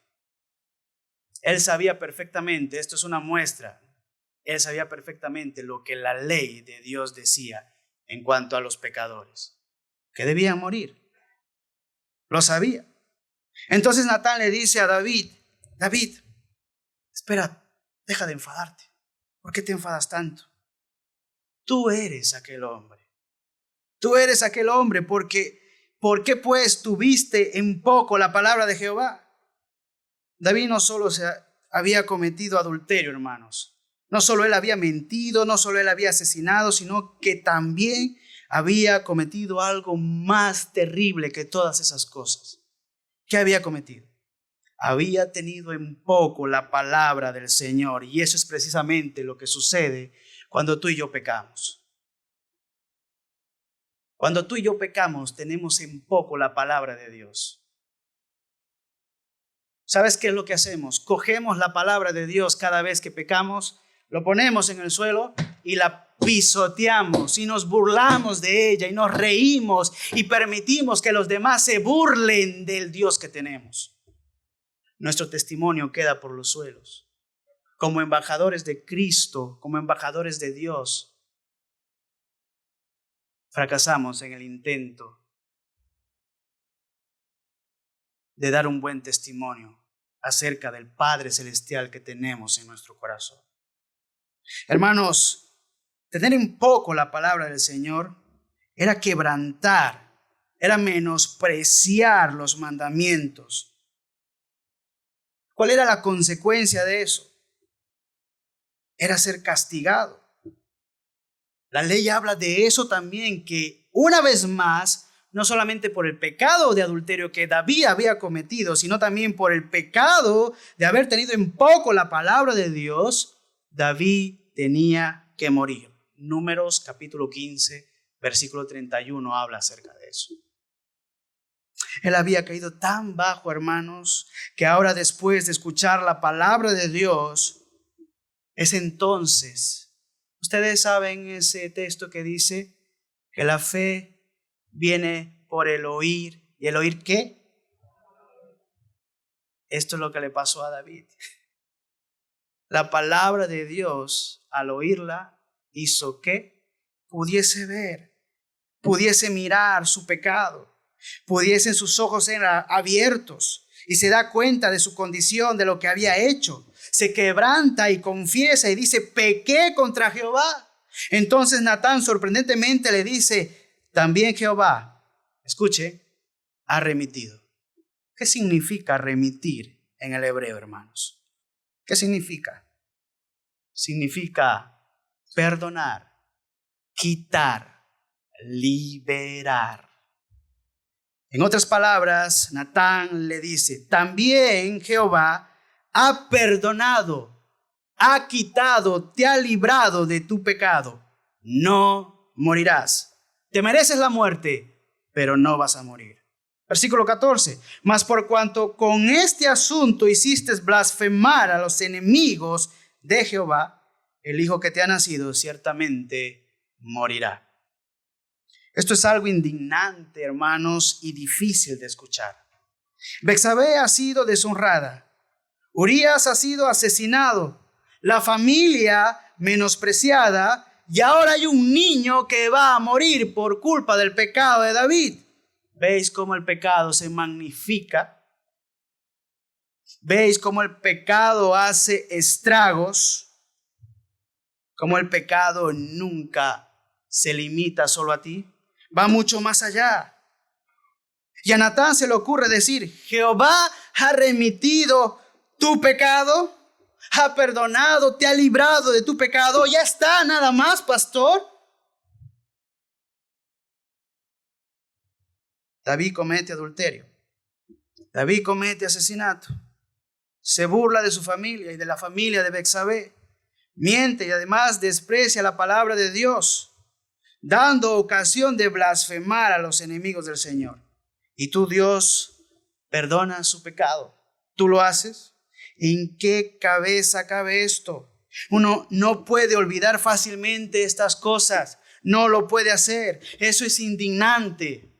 él sabía perfectamente, esto es una muestra, él sabía perfectamente lo que la ley de Dios decía en cuanto a los pecadores, que debían morir. Lo sabía. Entonces Natán le dice a David: David, espera, deja de enfadarte. ¿Por qué te enfadas tanto? Tú eres aquel hombre. Tú eres aquel hombre. ¿Por qué pues tuviste en poco la palabra de Jehová? David no solo había cometido adulterio, hermanos. No solo él había mentido, no solo él había asesinado, sino que también había cometido algo más terrible que todas esas cosas. ¿Qué había cometido? había tenido en poco la palabra del Señor. Y eso es precisamente lo que sucede cuando tú y yo pecamos. Cuando tú y yo pecamos, tenemos en poco la palabra de Dios. ¿Sabes qué es lo que hacemos? Cogemos la palabra de Dios cada vez que pecamos, lo ponemos en el suelo y la pisoteamos y nos burlamos de ella y nos reímos y permitimos que los demás se burlen del Dios que tenemos. Nuestro testimonio queda por los suelos. Como embajadores de Cristo, como embajadores de Dios, fracasamos en el intento de dar un buen testimonio acerca del Padre Celestial que tenemos en nuestro corazón. Hermanos, tener en poco la palabra del Señor era quebrantar, era menospreciar los mandamientos. ¿Cuál era la consecuencia de eso? Era ser castigado. La ley habla de eso también, que una vez más, no solamente por el pecado de adulterio que David había cometido, sino también por el pecado de haber tenido en poco la palabra de Dios, David tenía que morir. Números capítulo 15, versículo 31 habla acerca de eso. Él había caído tan bajo, hermanos, que ahora después de escuchar la palabra de Dios, es entonces, ustedes saben ese texto que dice que la fe viene por el oír. ¿Y el oír qué? Esto es lo que le pasó a David. La palabra de Dios, al oírla, hizo que pudiese ver, pudiese mirar su pecado, pudiesen sus ojos ser abiertos y se da cuenta de su condición, de lo que había hecho. Se quebranta y confiesa y dice: pequé contra Jehová. Entonces Natán sorprendentemente le dice: también Jehová, escuche, ha remitido. ¿Qué significa remitir en el hebreo, hermanos? ¿Qué significa? Significa perdonar, quitar, liberar. En otras palabras, Natán le dice: también Jehová ha perdonado, ha quitado, te ha librado de tu pecado. No morirás. Te mereces la muerte, pero no vas a morir. Versículo 14. Mas por cuanto con este asunto hiciste blasfemar a los enemigos de Jehová, el hijo que te ha nacido ciertamente morirá. Esto es algo indignante, hermanos, y difícil de escuchar. Betsabé ha sido deshonrada. Urías ha sido asesinado. La familia menospreciada. Y ahora hay un niño que va a morir por culpa del pecado de David. ¿Veis cómo el pecado se magnifica? ¿Veis cómo el pecado hace estragos? ¿Cómo el pecado nunca se limita solo a ti? Va mucho más allá. Y a Natán se le ocurre decir: Jehová ha remitido tu pecado, ha perdonado, te ha librado de tu pecado. Ya está, nada más, pastor. David comete adulterio. David comete asesinato. Se burla de su familia y de la familia de Betsabé. Miente y además desprecia la palabra de Dios, dando ocasión de blasfemar a los enemigos del Señor. Y tú, Dios, perdonas su pecado. ¿Tú lo haces? ¿En qué cabeza cabe esto? Uno no puede olvidar fácilmente estas cosas. No lo puede hacer. Eso es indignante.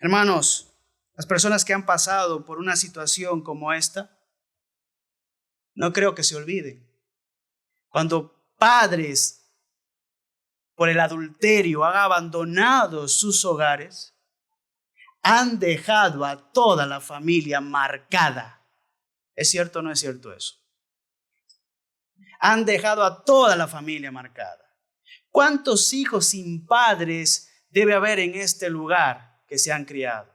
Hermanos, las personas que han pasado por una situación como esta, no creo que se olviden. Cuando padres por el adulterio han abandonado sus hogares, han dejado a toda la familia marcada. ¿Es cierto o no es cierto eso? Han dejado a toda la familia marcada. ¿Cuántos hijos sin padres debe haber en este lugar que se han criado?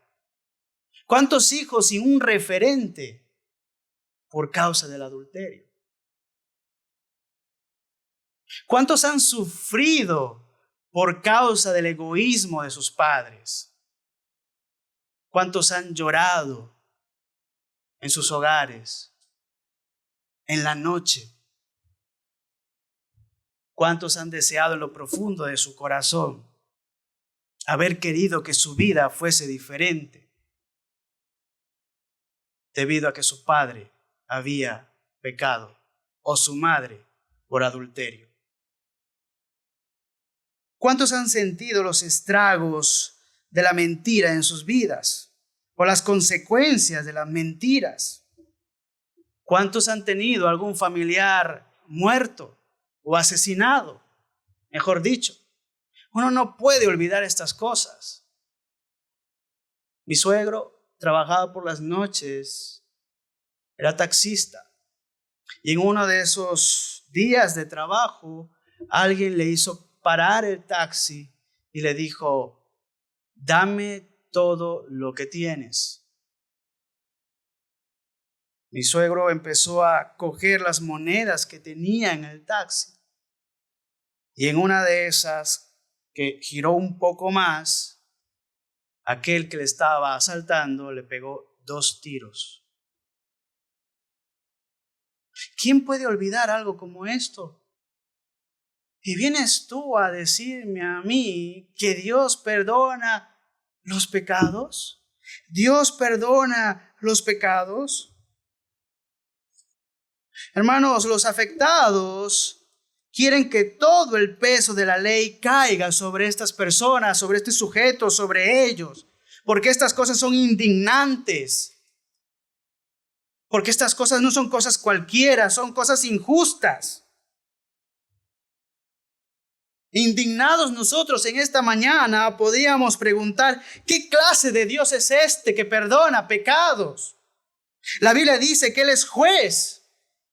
¿Cuántos hijos sin un referente por causa del adulterio? ¿Cuántos han sufrido por causa del egoísmo de sus padres? ¿Cuántos han llorado en sus hogares, en la noche. ¿Cuántos han deseado en lo profundo de su corazón haber querido que su vida fuese diferente debido a que su padre había pecado o su madre por adulterio? ¿Cuántos han sentido los estragos de la mentira en sus vidas o las consecuencias de las mentiras? ¿Cuántos han tenido algún familiar muerto o asesinado? Mejor dicho, uno no puede olvidar estas cosas. Mi suegro trabajaba por las noches, era taxista, y en uno de esos días de trabajo alguien le hizo parar el taxi y le dijo: dame todo lo que tienes. Mi suegro empezó a coger las monedas que tenía en el taxi, y en una de esas, que giró un poco más, aquel que le estaba asaltando le pegó 2 tiros. ¿Quién puede olvidar algo como esto? Y vienes tú a decirme a mí que Dios perdona los pecados. ¿Dios perdona los pecados? Hermanos, los afectados quieren que todo el peso de la ley caiga sobre estas personas, sobre este sujeto, sobre ellos, porque estas cosas son indignantes. Porque estas cosas no son cosas cualquiera, son cosas injustas. Indignados nosotros en esta mañana podríamos preguntar: ¿qué clase de Dios es este que perdona pecados? La Biblia dice que Él es juez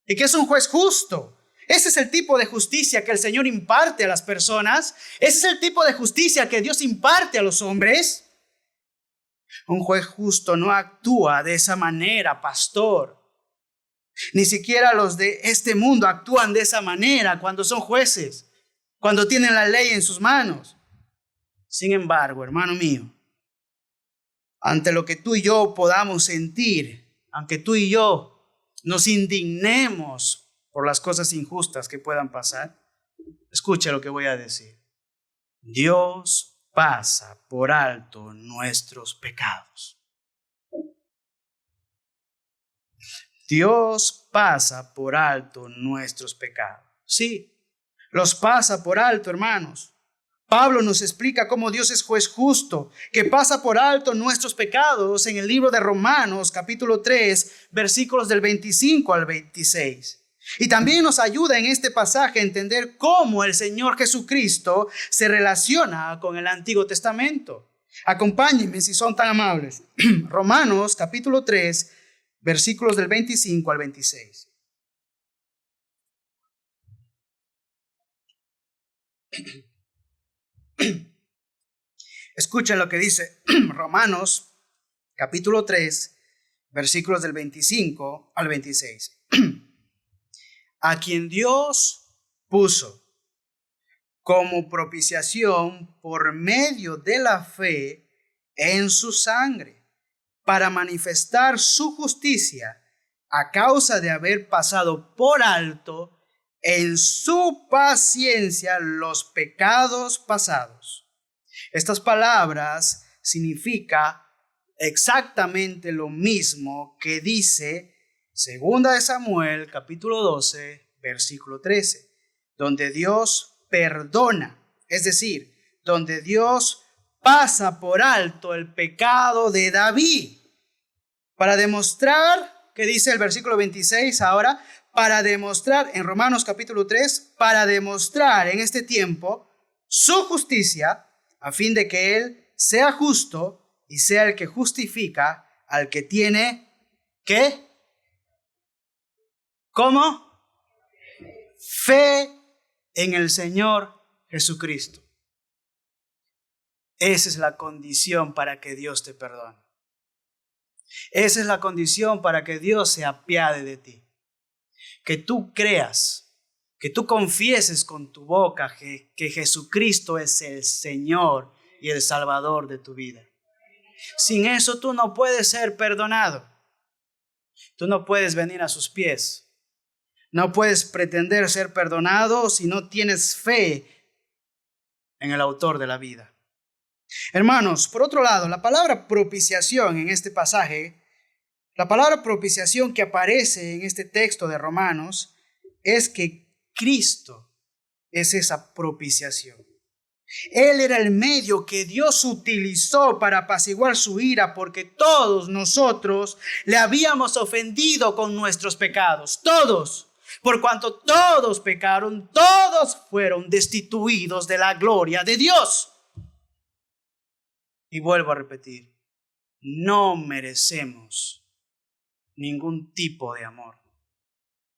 y que es un juez justo. Ese es el tipo de justicia que el Señor imparte a las personas. Ese es el tipo de justicia que Dios imparte a los hombres. Un juez justo no actúa de esa manera, pastor. Ni siquiera los de este mundo actúan de esa manera cuando son jueces, cuando tienen la ley en sus manos. Sin embargo, hermano mío, ante lo que tú y yo podamos sentir, aunque tú y yo nos indignemos por las cosas injustas que puedan pasar, escucha lo que voy a decir. Dios pasa por alto nuestros pecados. Dios pasa por alto nuestros pecados. Sí, los pasa por alto, hermanos. Pablo nos explica cómo Dios es juez justo, que pasa por alto nuestros pecados en el libro de Romanos, capítulo 3, versículos del 25 al 26. Y también nos ayuda en este pasaje a entender cómo el Señor Jesucristo se relaciona con el Antiguo Testamento. Acompáñenme si son tan amables. Romanos, capítulo 3, versículos del 25 al 26. Escuchen lo que dice Romanos, capítulo 3, versículos del 25 al 26. A quien Dios puso como propiciación por medio de la fe en su sangre, para manifestar su justicia a causa de haber pasado por alto en su paciencia los pecados pasados. Estas palabras significan exactamente lo mismo que dice 2 Samuel, capítulo 12, versículo 13, donde Dios perdona, es decir, donde Dios pasa por alto el pecado de David, para demostrar, ¿qué dice el versículo 26 ahora? Para demostrar, en Romanos capítulo 3, para demostrar en este tiempo su justicia, a fin de que Él sea justo y sea el que justifica al que tiene, ¿qué? ¿Cómo? Fe en el Señor Jesucristo. Esa es la condición para que Dios te perdone. Esa es la condición para que Dios se apiade de ti. Que tú creas, que tú confieses con tu boca que Jesucristo es el Señor y el Salvador de tu vida. Sin eso tú no puedes ser perdonado. Tú no puedes venir a sus pies. No puedes pretender ser perdonado si no tienes fe en el autor de la vida. Hermanos, por otro lado, la palabra propiciación en este pasaje, la palabra propiciación que aparece en este texto de Romanos, es que Cristo es esa propiciación. Él era el medio que Dios utilizó para apaciguar su ira, porque todos nosotros le habíamos ofendido con nuestros pecados. Todos. Por cuanto todos pecaron, todos fueron destituidos de la gloria de Dios. Y vuelvo a repetir, no merecemos ningún tipo de amor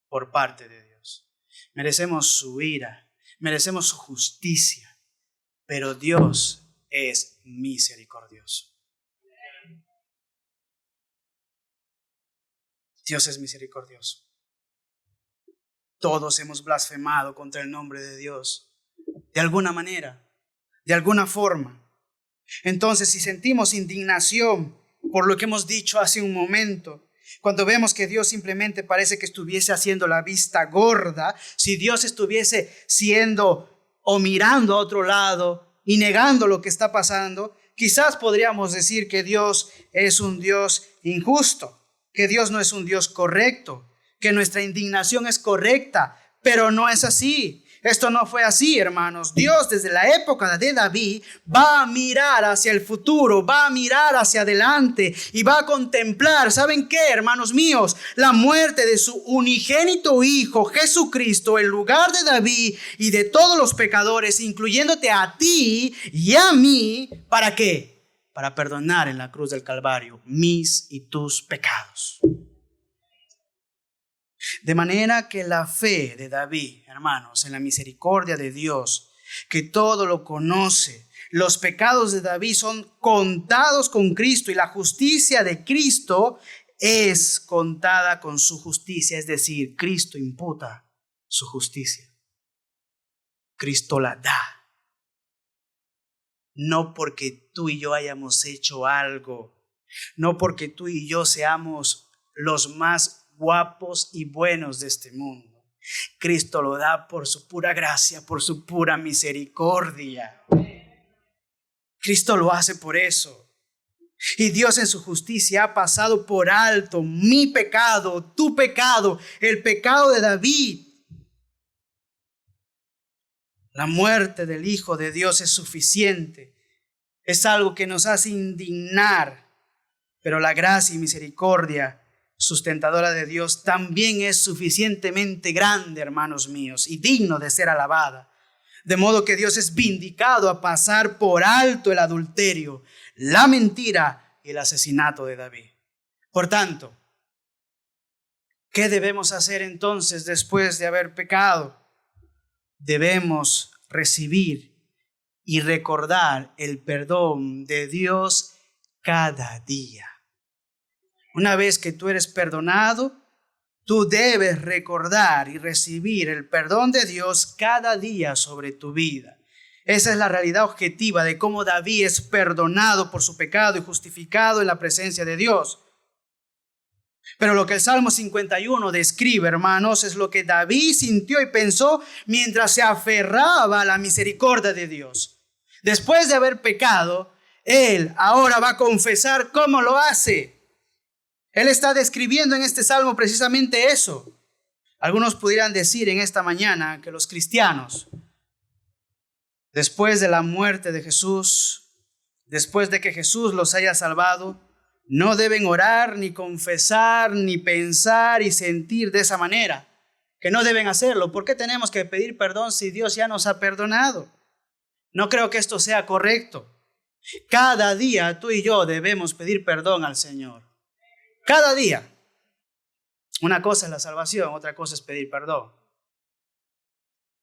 por parte de Dios. Merecemos su ira, merecemos su justicia. Pero Dios es misericordioso. Dios es misericordioso. Todos hemos blasfemado contra el nombre de Dios, de alguna manera, de alguna forma. Entonces, si sentimos indignación por lo que hemos dicho hace un momento, cuando vemos que Dios simplemente parece que estuviese haciendo la vista gorda, si Dios estuviese siendo o mirando a otro lado y negando lo que está pasando, quizás podríamos decir que Dios es un Dios injusto, que Dios no es un Dios correcto, que nuestra indignación es correcta, pero no es así. Esto no fue así, hermanos. Dios desde la época de David va a mirar hacia el futuro, va a mirar hacia adelante y va a contemplar, ¿saben qué, hermanos míos? La muerte de su unigénito Hijo, Jesucristo, en lugar de David y de todos los pecadores, incluyéndote a ti y a mí. ¿Para qué? Para perdonar en la cruz del Calvario mis y tus pecados. De manera que la fe de David, hermanos, en la misericordia de Dios, que todo lo conoce, los pecados de David son contados con Cristo y la justicia de Cristo es contada con su justicia. Es decir, Cristo imputa su justicia. Cristo la da. No porque tú y yo hayamos hecho algo, no porque tú y yo seamos los más guapos y buenos de este mundo. Cristo lo da por su pura gracia, por su pura misericordia. Cristo lo hace por eso. Y Dios en su justicia ha pasado por alto mi pecado, tu pecado, el pecado de David. La muerte del Hijo de Dios es suficiente. Es algo que nos hace indignar, pero la gracia y misericordia sustentadora de Dios también es suficientemente grande, hermanos míos, y digno de ser alabada. De modo que Dios es vindicado a pasar por alto el adulterio, la mentira y el asesinato de David. Por tanto, ¿qué debemos hacer entonces después de haber pecado? Debemos recibir y recordar el perdón de Dios cada día. Una vez que tú eres perdonado, tú debes recordar y recibir el perdón de Dios cada día sobre tu vida. Esa es la realidad objetiva de cómo David es perdonado por su pecado y justificado en la presencia de Dios. Pero lo que el Salmo 51 describe, hermanos, es lo que David sintió y pensó mientras se aferraba a la misericordia de Dios. Después de haber pecado, él ahora va a confesar cómo lo hace. Él está describiendo en este salmo precisamente eso. Algunos pudieran decir en esta mañana que los cristianos, después de la muerte de Jesús, después de que Jesús los haya salvado, no deben orar, ni confesar, ni pensar y sentir de esa manera. Que no deben hacerlo. ¿Por qué tenemos que pedir perdón si Dios ya nos ha perdonado? No creo que esto sea correcto. Cada día tú y yo debemos pedir perdón al Señor. Cada día. Una cosa es la salvación, otra cosa es pedir perdón.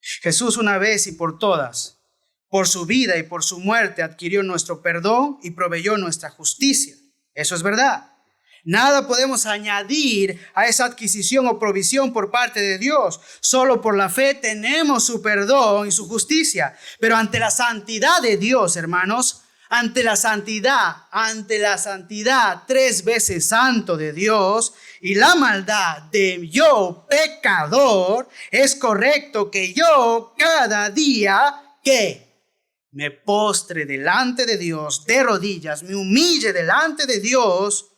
Jesús una vez y por todas, por su vida y por su muerte, adquirió nuestro perdón y proveyó nuestra justicia. Eso es verdad. Nada podemos añadir a esa adquisición o provisión por parte de Dios. Solo por la fe tenemos su perdón y su justicia. Pero ante la santidad de Dios, hermanos, ante la santidad 3 veces santo de Dios y la maldad de yo, pecador, es correcto que yo cada día, ¿qué? Me postre delante de Dios, de rodillas, me humille delante de Dios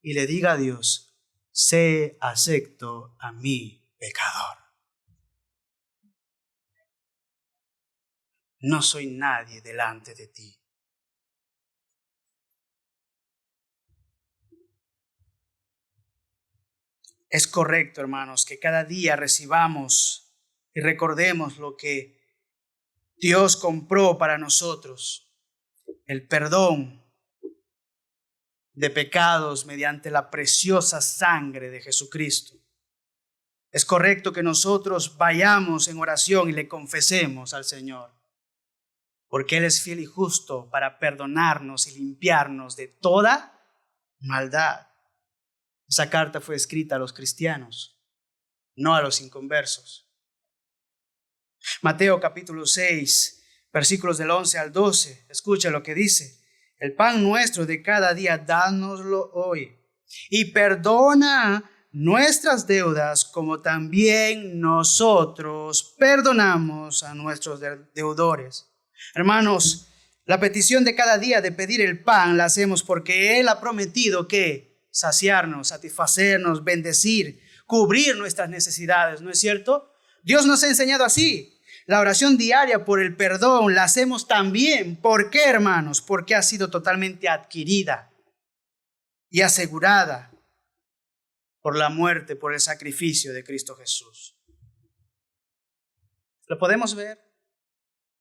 y le diga a Dios, sé acepto a mi pecador. No soy nadie delante de ti. Es correcto, hermanos, que cada día recibamos y recordemos lo que Dios compró para nosotros, el perdón de pecados mediante la preciosa sangre de Jesucristo. Es correcto que nosotros vayamos en oración y le confesemos al Señor, porque Él es fiel y justo para perdonarnos y limpiarnos de toda maldad. Esa carta fue escrita a los cristianos, no a los inconversos. Mateo capítulo 6, versículos del 11 al 12. Escucha lo que dice. El pan nuestro de cada día, dánoslo hoy. Y perdona nuestras deudas como también nosotros perdonamos a nuestros deudores. Hermanos, la petición de cada día de pedir el pan la hacemos porque Él ha prometido que saciarnos, satisfacernos, bendecir, cubrir nuestras necesidades, ¿no es cierto? Dios nos ha enseñado así. La oración diaria por el perdón la hacemos también. ¿Por qué, hermanos? Porque ha sido totalmente adquirida y asegurada por la muerte, por el sacrificio de Cristo Jesús. ¿Lo podemos ver?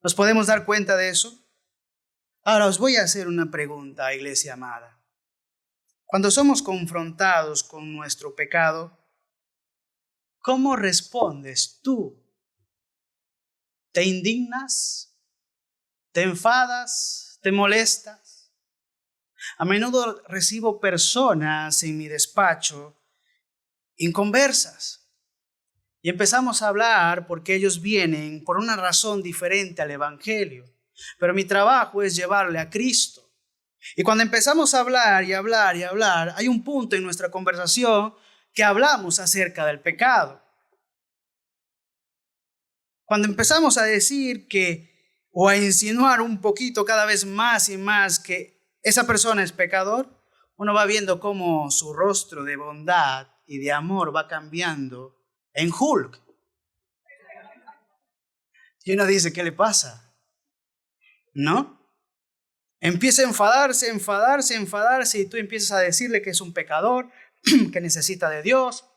¿Nos podemos dar cuenta de eso? Ahora os voy a hacer una pregunta, iglesia amada. Cuando somos confrontados con nuestro pecado, ¿cómo respondes tú? ¿Te indignas? ¿Te enfadas? ¿Te molestas? A menudo recibo personas en mi despacho inconversas y empezamos a hablar porque ellos vienen por una razón diferente al Evangelio, pero mi trabajo es llevarle a Cristo. Y cuando empezamos a hablar y hablar y hablar, hay un punto en nuestra conversación que hablamos acerca del pecado. Cuando empezamos a decir o a insinuar un poquito cada vez más y más que esa persona es pecador, uno va viendo cómo su rostro de bondad y de amor va cambiando en Hulk. Y uno dice, ¿qué le pasa? ¿No? Empieza a enfadarse y tú empiezas a decirle que es un pecador, que necesita de Dios,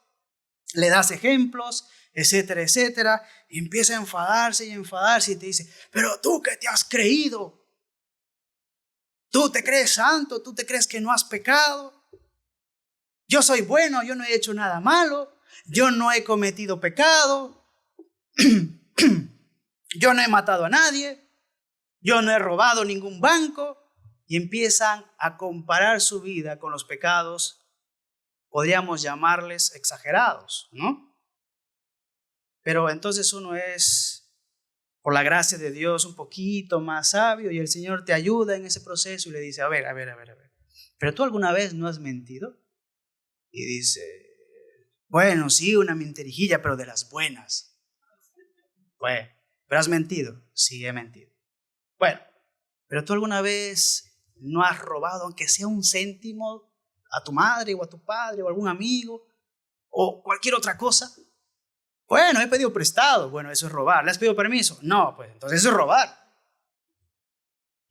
le das ejemplos, etcétera, etcétera, y empieza a enfadarse y te dice, pero tú ¿qué te has creído? ¿Tú te crees santo? ¿Tú te crees que no has pecado? Yo soy bueno, yo no he hecho nada malo, yo no he cometido pecado, yo no he matado a nadie. Yo no he robado ningún banco, y empiezan a comparar su vida con los pecados, podríamos llamarles exagerados, ¿no? Pero entonces uno es, por la gracia de Dios, un poquito más sabio y el Señor te ayuda en ese proceso y le dice, a ver, ¿pero tú alguna vez no has mentido? Y dice, bueno, sí, una mentirijilla, pero de las buenas. Bueno, ¿pero has mentido? Sí, he mentido. Bueno, ¿pero tú alguna vez no has robado, aunque sea un céntimo, a tu madre o a tu padre o a algún amigo o cualquier otra cosa? Bueno, he pedido prestado. Bueno, eso es robar. ¿Le has pedido permiso? No, pues entonces eso es robar.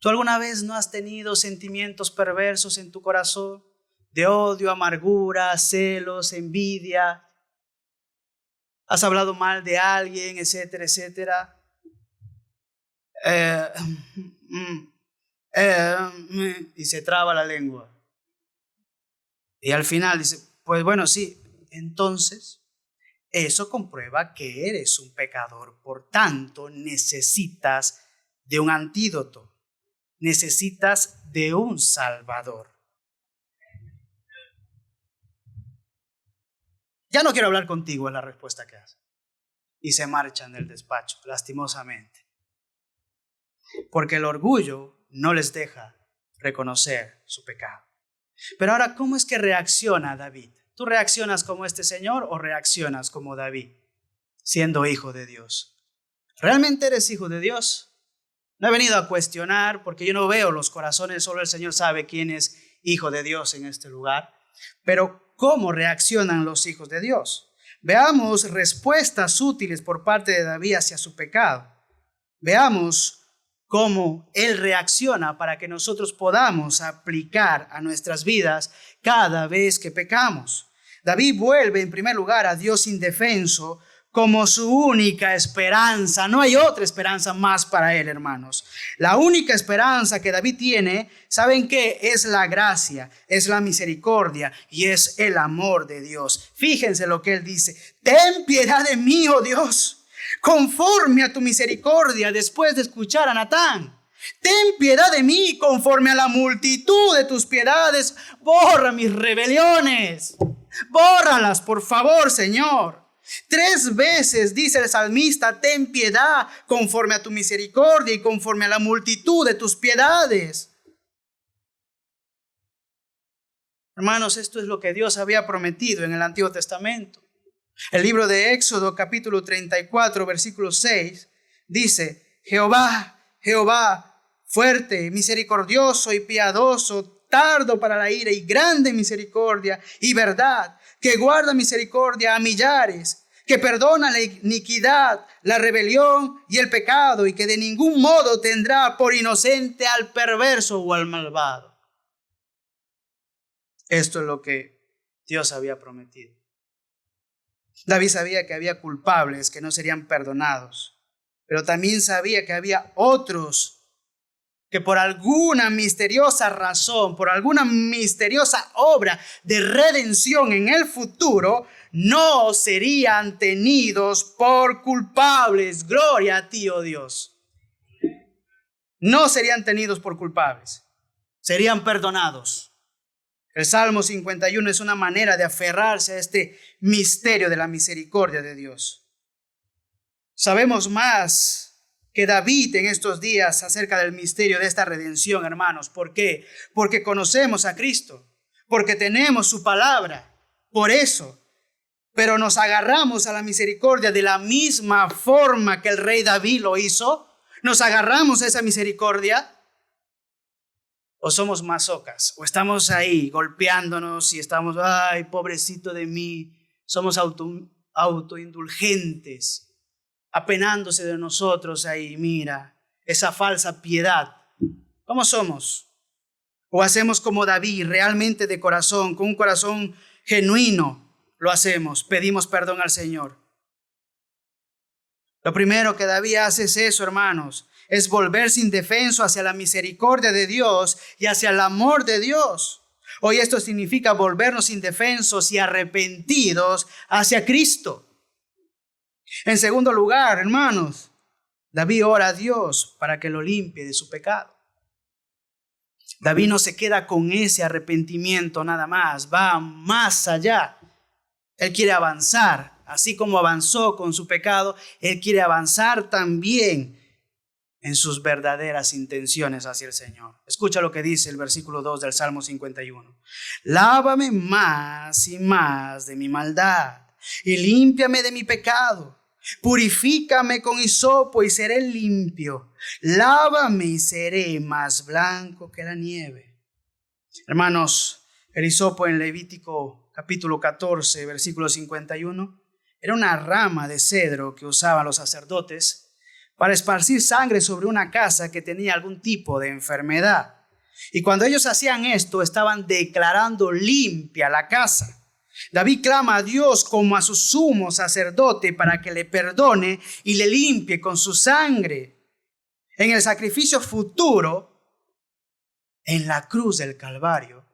¿Tú alguna vez no has tenido sentimientos perversos en tu corazón? De odio, amargura, celos, envidia. ¿Has hablado mal de alguien, etcétera, etcétera? Y se traba la lengua. Y al final dice, pues bueno, sí, entonces eso comprueba que eres un pecador. Por tanto, necesitas de un antídoto. Necesitas de un salvador. Ya no quiero hablar contigo, es la respuesta que hace. Y se marchan del despacho, lastimosamente. Porque el orgullo no les deja reconocer su pecado. Pero ahora, ¿cómo es que reacciona David? ¿Tú reaccionas como este señor o reaccionas como David, siendo hijo de Dios? ¿Realmente eres hijo de Dios? No he venido a cuestionar porque yo no veo los corazones, solo el Señor sabe quién es hijo de Dios en este lugar. Pero ¿cómo reaccionan los hijos de Dios? Veamos respuestas útiles por parte de David hacia su pecado. Veamos cómo él reacciona para que nosotros podamos aplicar a nuestras vidas cada vez que pecamos. David vuelve en primer lugar a Dios indefenso como su única esperanza. No hay otra esperanza más para él, hermanos. La única esperanza que David tiene, ¿saben qué? Es la gracia, es la misericordia y es el amor de Dios. Fíjense lo que él dice: ten piedad de mí, oh Dios, conforme a tu misericordia, después de escuchar a Natán. Ten piedad de mí conforme a la multitud de tus piedades. Borra mis rebeliones. Bórralas, por favor, Señor. 3 veces dice el salmista: ten piedad conforme a tu misericordia y conforme a la multitud de tus piedades. Hermanos, esto es lo que Dios había prometido en el Antiguo Testamento. El libro de Éxodo, capítulo 34, versículo 6, dice: Jehová, Jehová, fuerte, misericordioso y piadoso, tardo para la ira y grande misericordia y verdad, que guarda misericordia a millares, que perdona la iniquidad, la rebelión y el pecado, y que de ningún modo tendrá por inocente al perverso o al malvado. Esto es lo que Dios había prometido. David sabía que había culpables que no serían perdonados, pero también sabía que había otros que por alguna misteriosa razón, por alguna misteriosa obra de redención en el futuro, no serían tenidos por culpables. Gloria a ti, oh Dios. No serían tenidos por culpables, serían perdonados. El Salmo 51 es una manera de aferrarse a este misterio de la misericordia de Dios. Sabemos más que David en estos días acerca del misterio de esta redención, hermanos. ¿Por qué? Porque conocemos a Cristo, porque tenemos su palabra. Por eso, pero nos agarramos a la misericordia de la misma forma que el rey David lo hizo. Nos agarramos a esa misericordia. O somos masocas, o estamos ahí golpeándonos y estamos: ay, pobrecito de mí. Somos autoindulgentes, apenándose de nosotros ahí. Mira, esa falsa piedad. ¿Cómo somos? O hacemos como David, realmente de corazón, con un corazón genuino, lo hacemos, pedimos perdón al Señor. Lo primero que David hace es eso, hermanos. Es volverse indefenso hacia la misericordia de Dios y hacia el amor de Dios. Hoy esto significa volvernos indefensos y arrepentidos hacia Cristo. En segundo lugar, hermanos, David ora a Dios para que lo limpie de su pecado. David no se queda con ese arrepentimiento nada más, va más allá. Él quiere avanzar, así como avanzó con su pecado, él quiere avanzar también en sus verdaderas intenciones hacia el Señor. Escucha lo que dice el versículo 2 del Salmo 51. Lávame más y más de mi maldad y límpiame de mi pecado. Purifícame con hisopo y seré limpio. Lávame y seré más blanco que la nieve. Hermanos, el hisopo en Levítico capítulo 14, versículo 51, era una rama de cedro que usaban los sacerdotes para esparcir sangre sobre una casa que tenía algún tipo de enfermedad. Y cuando ellos hacían esto, estaban declarando limpia la casa. David clama a Dios como a su sumo sacerdote para que le perdone y le limpie con su sangre. En el sacrificio futuro, en la cruz del Calvario,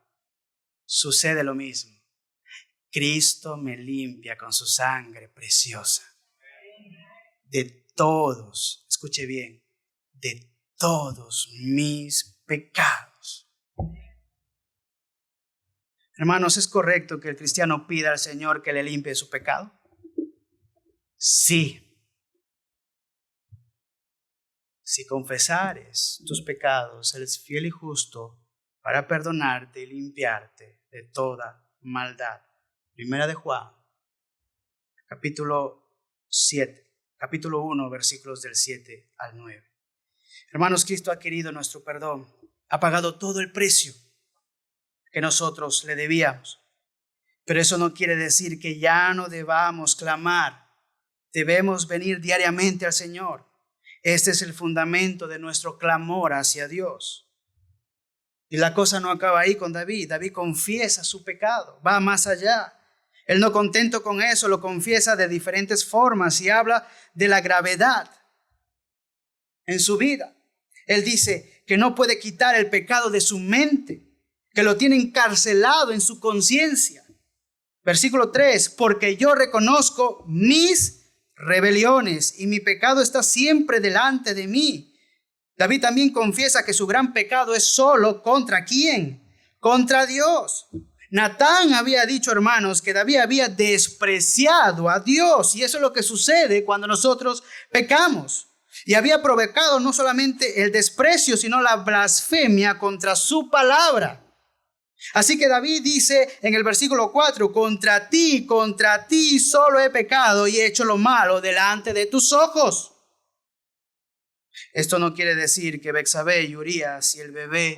sucede lo mismo. Cristo me limpia con su sangre preciosa de todos, escuche bien, de todos mis pecados. Hermanos, ¿es correcto que el cristiano pida al Señor que le limpie su pecado? Sí. si confesares tus pecados, Él es fiel y justo para perdonarte y limpiarte de toda maldad. Primera de Juan, capítulo 1, versículos del 7 al 9. Hermanos, Cristo ha querido nuestro perdón, ha pagado todo el precio que nosotros le debíamos. Pero eso no quiere decir que ya no debamos clamar. Debemos venir diariamente al Señor. Este es el fundamento de nuestro clamor hacia Dios. Y la cosa no acaba ahí con David. David confiesa su pecado, va más allá. Él, no contento con eso, lo confiesa de diferentes formas y habla de la gravedad en su vida. Él dice que no puede quitar el pecado de su mente, que lo tiene encarcelado en su conciencia. Versículo 3, porque yo reconozco mis rebeliones y mi pecado está siempre delante de mí. David también confiesa que su gran pecado es solo ¿contra quién? Contra Dios. Natán había dicho, hermanos, que David había despreciado a Dios, y eso es lo que sucede cuando nosotros pecamos. Y había provocado no solamente el desprecio, sino la blasfemia contra su palabra. Así que David dice en el versículo 4, contra ti solo he pecado y he hecho lo malo delante de tus ojos. Esto no quiere decir que Betsabé y Urías y el bebé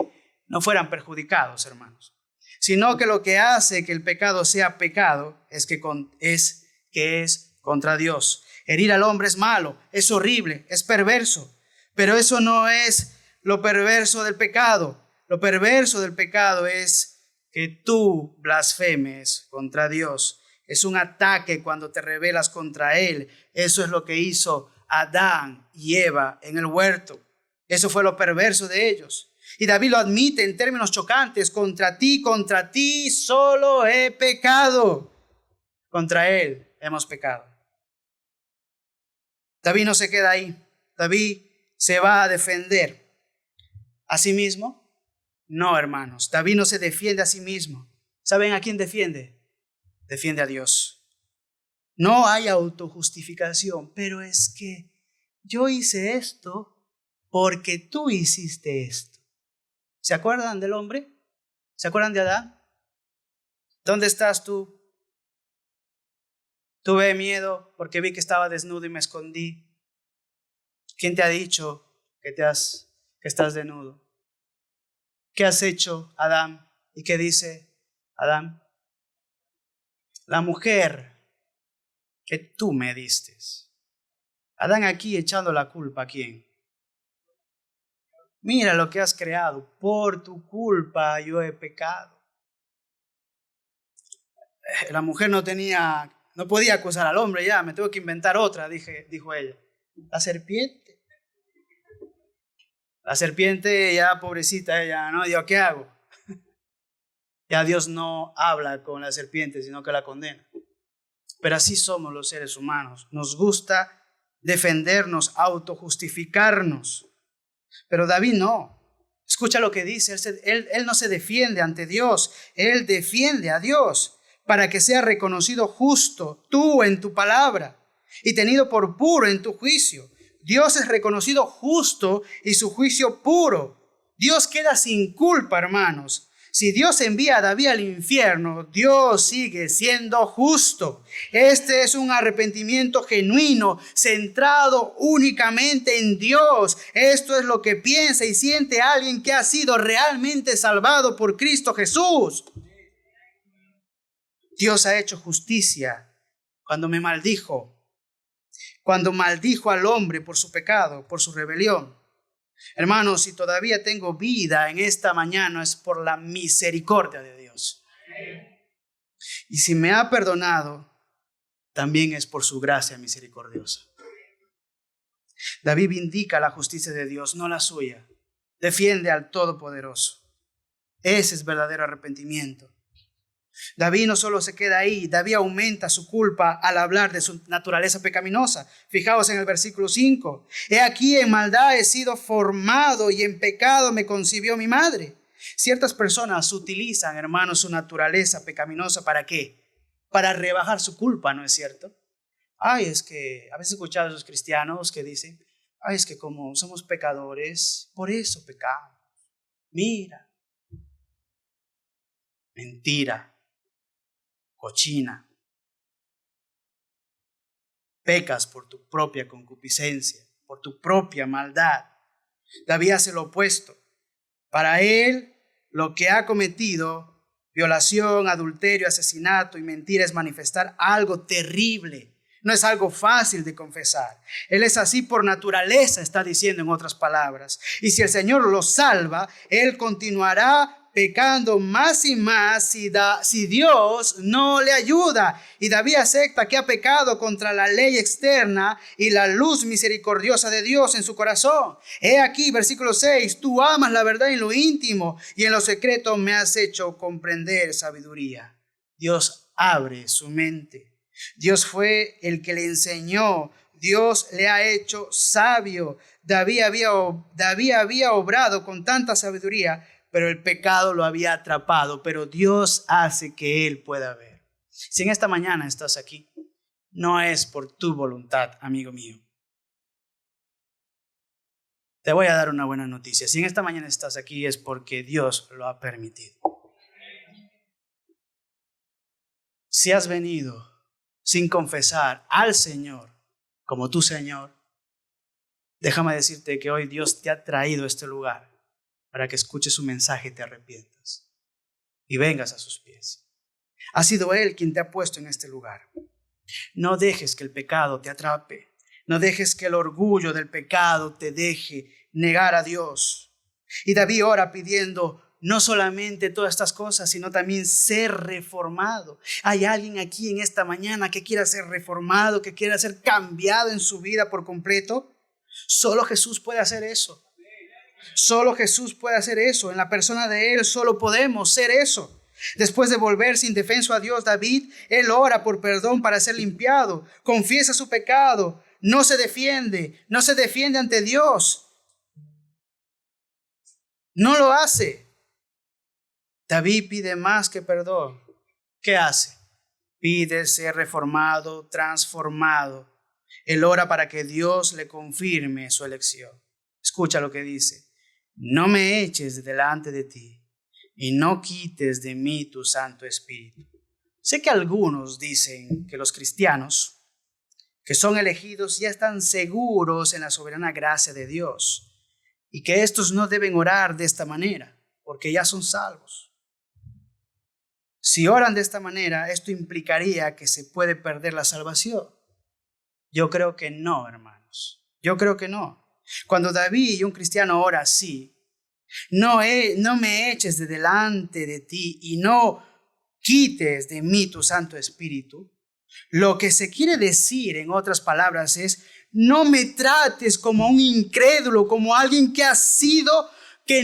no fueran perjudicados, hermanos, sino que lo que hace que el pecado sea pecado es que es contra Dios. Herir al hombre es malo, es horrible, es perverso, pero eso no es lo perverso del pecado. Lo perverso del pecado es que tú blasfemes contra Dios. Es un ataque cuando te rebelas contra Él. Eso es lo que hizo Adán y Eva en el huerto. Eso fue lo perverso de ellos. Y David lo admite en términos chocantes. Contra ti solo he pecado. Contra Él hemos pecado. David no se queda ahí. David se va a defender a sí mismo. No, hermanos, David no se defiende a sí mismo. ¿Saben a quién defiende? Defiende a Dios. No hay autojustificación, pero es que yo hice esto porque tú hiciste esto. ¿Se acuerdan del hombre? ¿Se acuerdan de Adán? ¿Dónde estás tú? Tuve miedo porque vi que estaba desnudo y me escondí. ¿Quién te ha dicho que estás desnudo? ¿Qué has hecho, Adán? ¿Y qué dice Adán? La mujer que tú me diste. Adán aquí echando la culpa, ¿a quién? Mira lo que has creado. Por tu culpa yo he pecado. La mujer no podía acusar al hombre ya. Me tengo que inventar otra, dijo ella. La serpiente. La serpiente ya pobrecita ella, ¿no? Dios, ¿qué hago? Ya Dios no habla con la serpiente, sino que la condena. Pero así somos los seres humanos. Nos gusta defendernos, autojustificarnos. Pero David no. Escucha lo que dice. Él no se defiende ante Dios. Él defiende a Dios para que sea reconocido justo tú en tu palabra y tenido por puro en tu juicio. Dios es reconocido justo y su juicio puro. Dios queda sin culpa, hermanos. Si Dios envía a David al infierno, Dios sigue siendo justo. Este es un arrepentimiento genuino, centrado únicamente en Dios. Esto es lo que piensa y siente alguien que ha sido realmente salvado por Cristo Jesús. Dios ha hecho justicia cuando me maldijo. Cuando maldijo al hombre por su pecado, por su rebelión. Hermanos, si todavía tengo vida en esta mañana es por la misericordia de Dios. Y si me ha perdonado, también es por su gracia misericordiosa. David vindica la justicia de Dios, no la suya. Defiende al Todopoderoso. Ese es verdadero arrepentimiento. David no solo se queda ahí, David aumenta su culpa al hablar de su naturaleza pecaminosa. Fijaos en el versículo 5. He aquí en maldad he sido formado y en pecado me concibió mi madre. Ciertas personas utilizan, hermanos, su naturaleza pecaminosa ¿para qué? Para rebajar su culpa, ¿no es cierto? Es que a veces he escuchado a esos cristianos que dicen, Ay, es que como somos pecadores, por eso pecamos. Mira. Mentira. Cochina. Pecas por tu propia concupiscencia, por tu propia maldad. David hace lo opuesto. Para él, lo que ha cometido, violación, adulterio, asesinato y mentira, es manifestar algo terrible. No es algo fácil de confesar. Él es así por naturaleza, está diciendo en otras palabras. Y si el Señor lo salva, él continuará pecando más y más si Dios no le ayuda. Y David acepta que ha pecado contra la ley externa y la luz misericordiosa de Dios en su corazón. He aquí, versículo 6, tú amas la verdad en lo íntimo y en lo secreto me has hecho comprender sabiduría. Dios abre su mente. Dios fue el que le enseñó. Dios le ha hecho sabio. David había obrado con tanta sabiduría, pero el pecado lo había atrapado. Pero Dios hace que él pueda ver. Si en esta mañana estás aquí, no es por tu voluntad, amigo mío. Te voy a dar una buena noticia. Si en esta mañana estás aquí, es porque Dios lo ha permitido. Si has venido sin confesar al Señor como tu Señor, déjame decirte que hoy Dios te ha traído a este lugar para que escuches su mensaje y te arrepientas y vengas a sus pies. Ha sido Él quien te ha puesto en este lugar. No dejes que el pecado te atrape. No dejes que el orgullo del pecado te deje negar a Dios. Y David ora pidiendo no solamente todas estas cosas, sino también ser reformado. ¿Hay alguien aquí en esta mañana que quiera ser reformado, que quiera ser cambiado en su vida por completo? Solo Jesús puede hacer eso. Solo Jesús puede hacer eso. En la persona de Él solo podemos ser eso. Después de volverse indefenso a Dios, David, él ora por perdón para ser limpiado. Confiesa su pecado. No se defiende ante Dios. No lo hace. David pide más que perdón. ¿Qué hace? Pide ser reformado, transformado. Él ora para que Dios le confirme su elección. Escucha lo que dice. No me eches de delante de ti y no quites de mí tu Santo Espíritu. Sé que algunos dicen que los cristianos que son elegidos ya están seguros en la soberana gracia de Dios y que estos no deben orar de esta manera porque ya son salvos. Si oran de esta manera, esto implicaría que se puede perder la salvación. Yo creo que no, hermanos. Yo creo que no. Cuando David y un cristiano ora así, no me eches de delante de ti y no quites de mí tu Santo Espíritu. Lo que se quiere decir, en otras palabras, es no me trates como un incrédulo, como alguien que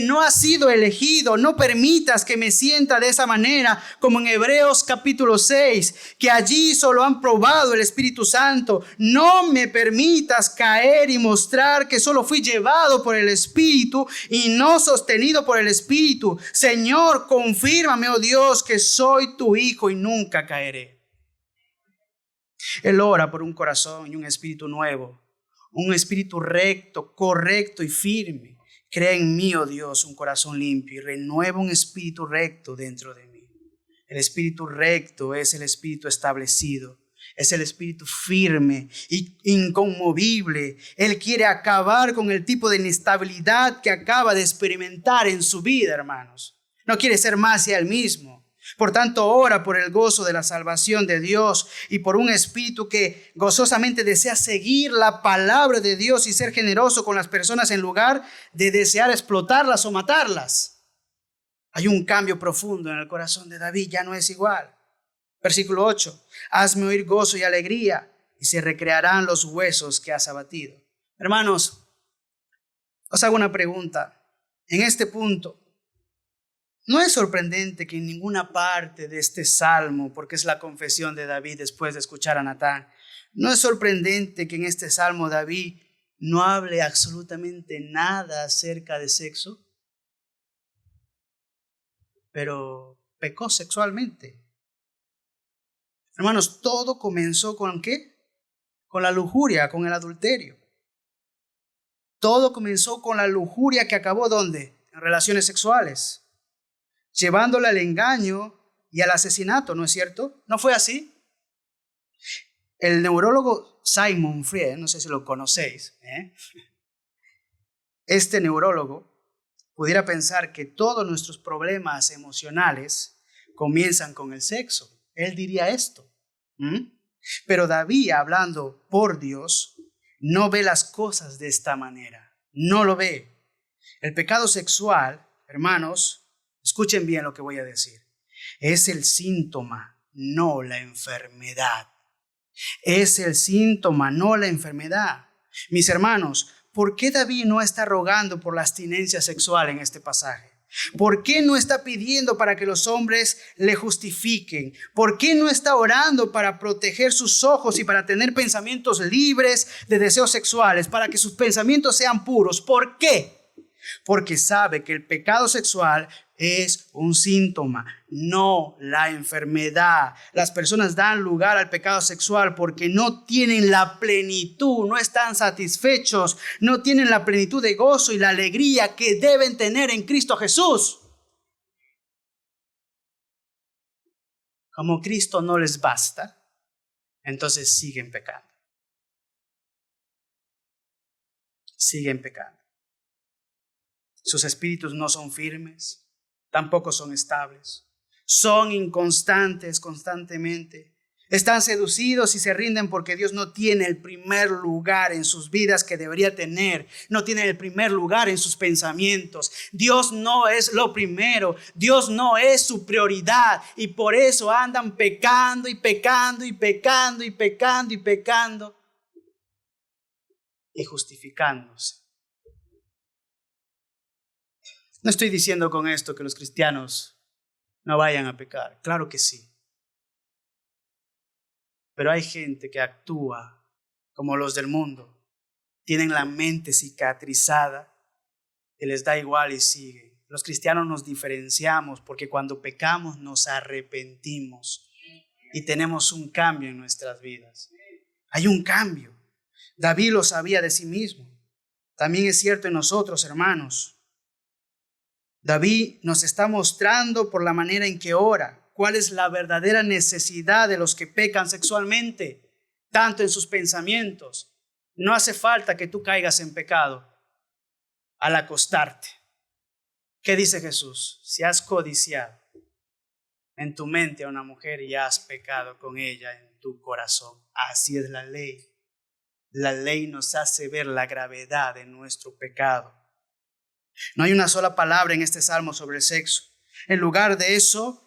no ha sido elegido. No permitas que me sienta de esa manera, como en Hebreos capítulo 6, que allí solo han probado el Espíritu Santo. No me permitas caer y mostrar que solo fui llevado por el Espíritu y no sostenido por el Espíritu. Señor, confírmame, oh Dios, que soy tu hijo y nunca caeré. Él ora por un corazón y un espíritu nuevo, un espíritu recto, correcto y firme. Crea en mí, oh Dios, un corazón limpio y renueva un espíritu recto dentro de mí. El espíritu recto es el espíritu establecido, es el espíritu firme e inconmovible. Él quiere acabar con el tipo de inestabilidad que acaba de experimentar en su vida, hermanos. No quiere ser más él mismo. Por tanto, ora por el gozo de la salvación de Dios y por un espíritu que gozosamente desea seguir la palabra de Dios y ser generoso con las personas en lugar de desear explotarlas o matarlas. Hay un cambio profundo en el corazón de David, ya no es igual. Versículo 8, hazme oír gozo y alegría y se recrearán los huesos que has abatido. Hermanos, os hago una pregunta. En este punto, no es sorprendente que en ninguna parte de este salmo, porque es la confesión de David después de escuchar a Natán, no es sorprendente que en este salmo David no hable absolutamente nada acerca de sexo, pero pecó sexualmente. Hermanos, todo comenzó ¿con qué? Con la lujuria, con el adulterio. Todo comenzó con la lujuria que acabó ¿dónde? En relaciones sexuales, llevándole al engaño y al asesinato, ¿no es cierto? ¿No fue así? El neurólogo Simon Freud, no sé si lo conocéis, Este neurólogo pudiera pensar que todos nuestros problemas emocionales comienzan con el sexo. Él diría esto. Pero David, hablando por Dios, no ve las cosas de esta manera. No lo ve. El pecado sexual, hermanos, escuchen bien lo que voy a decir, es el síntoma, no la enfermedad. Es el síntoma, no la enfermedad. Mis hermanos, ¿por qué David no está rogando por la abstinencia sexual en este pasaje? ¿Por qué no está pidiendo para que los hombres le justifiquen? ¿Por qué no está orando para proteger sus ojos y para tener pensamientos libres de deseos sexuales, para que sus pensamientos sean puros? ¿Por qué? Porque sabe que el pecado sexual es un síntoma, no la enfermedad. Las personas dan lugar al pecado sexual porque no tienen la plenitud, no están satisfechos, no tienen la plenitud de gozo y la alegría que deben tener en Cristo Jesús. Como Cristo no les basta, entonces siguen pecando. Siguen pecando. Sus espíritus no son firmes, tampoco son estables. Son inconstantes constantemente. Están seducidos y se rinden porque Dios no tiene el primer lugar en sus vidas que debería tener. No tiene el primer lugar en sus pensamientos. Dios no es lo primero. Dios no es su prioridad. Y por eso andan pecando y pecando y pecando y pecando y pecando y justificándose. No estoy diciendo con esto que los cristianos no vayan a pecar. Claro que sí. Pero hay gente que actúa como los del mundo. Tienen la mente cicatrizada y les da igual y siguen. Los cristianos nos diferenciamos porque cuando pecamos nos arrepentimos y tenemos un cambio en nuestras vidas. Hay un cambio. David lo sabía de sí mismo. También es cierto en nosotros, hermanos. David nos está mostrando por la manera en que ora cuál es la verdadera necesidad de los que pecan sexualmente, tanto en sus pensamientos. No hace falta que tú caigas en pecado al acostarte. ¿Qué dice Jesús? Si has codiciado en tu mente a una mujer y has pecado con ella en tu corazón. Así es la ley. La ley nos hace ver la gravedad de nuestro pecado. No hay una sola palabra en este salmo sobre el sexo. En lugar de eso,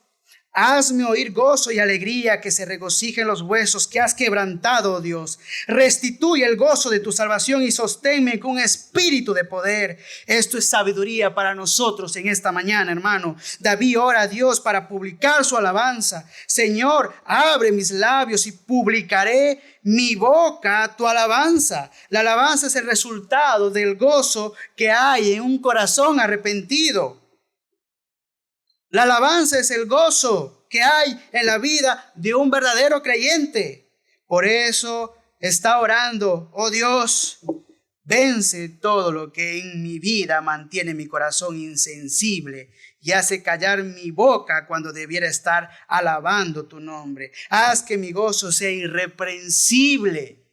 hazme oír gozo y alegría, que se regocijen los huesos que has quebrantado, oh Dios. Restituye el gozo de tu salvación y sosténme con un espíritu de poder. Esto es sabiduría para nosotros en esta mañana, hermano. David ora a Dios para publicar su alabanza. Señor, abre mis labios y publicaré mi boca tu alabanza. La alabanza es el resultado del gozo que hay en un corazón arrepentido. La alabanza es el gozo que hay en la vida de un verdadero creyente. Por eso está orando: oh Dios, vence todo lo que en mi vida mantiene mi corazón insensible y hace callar mi boca cuando debiera estar alabando tu nombre. Haz que mi gozo sea irreprensible.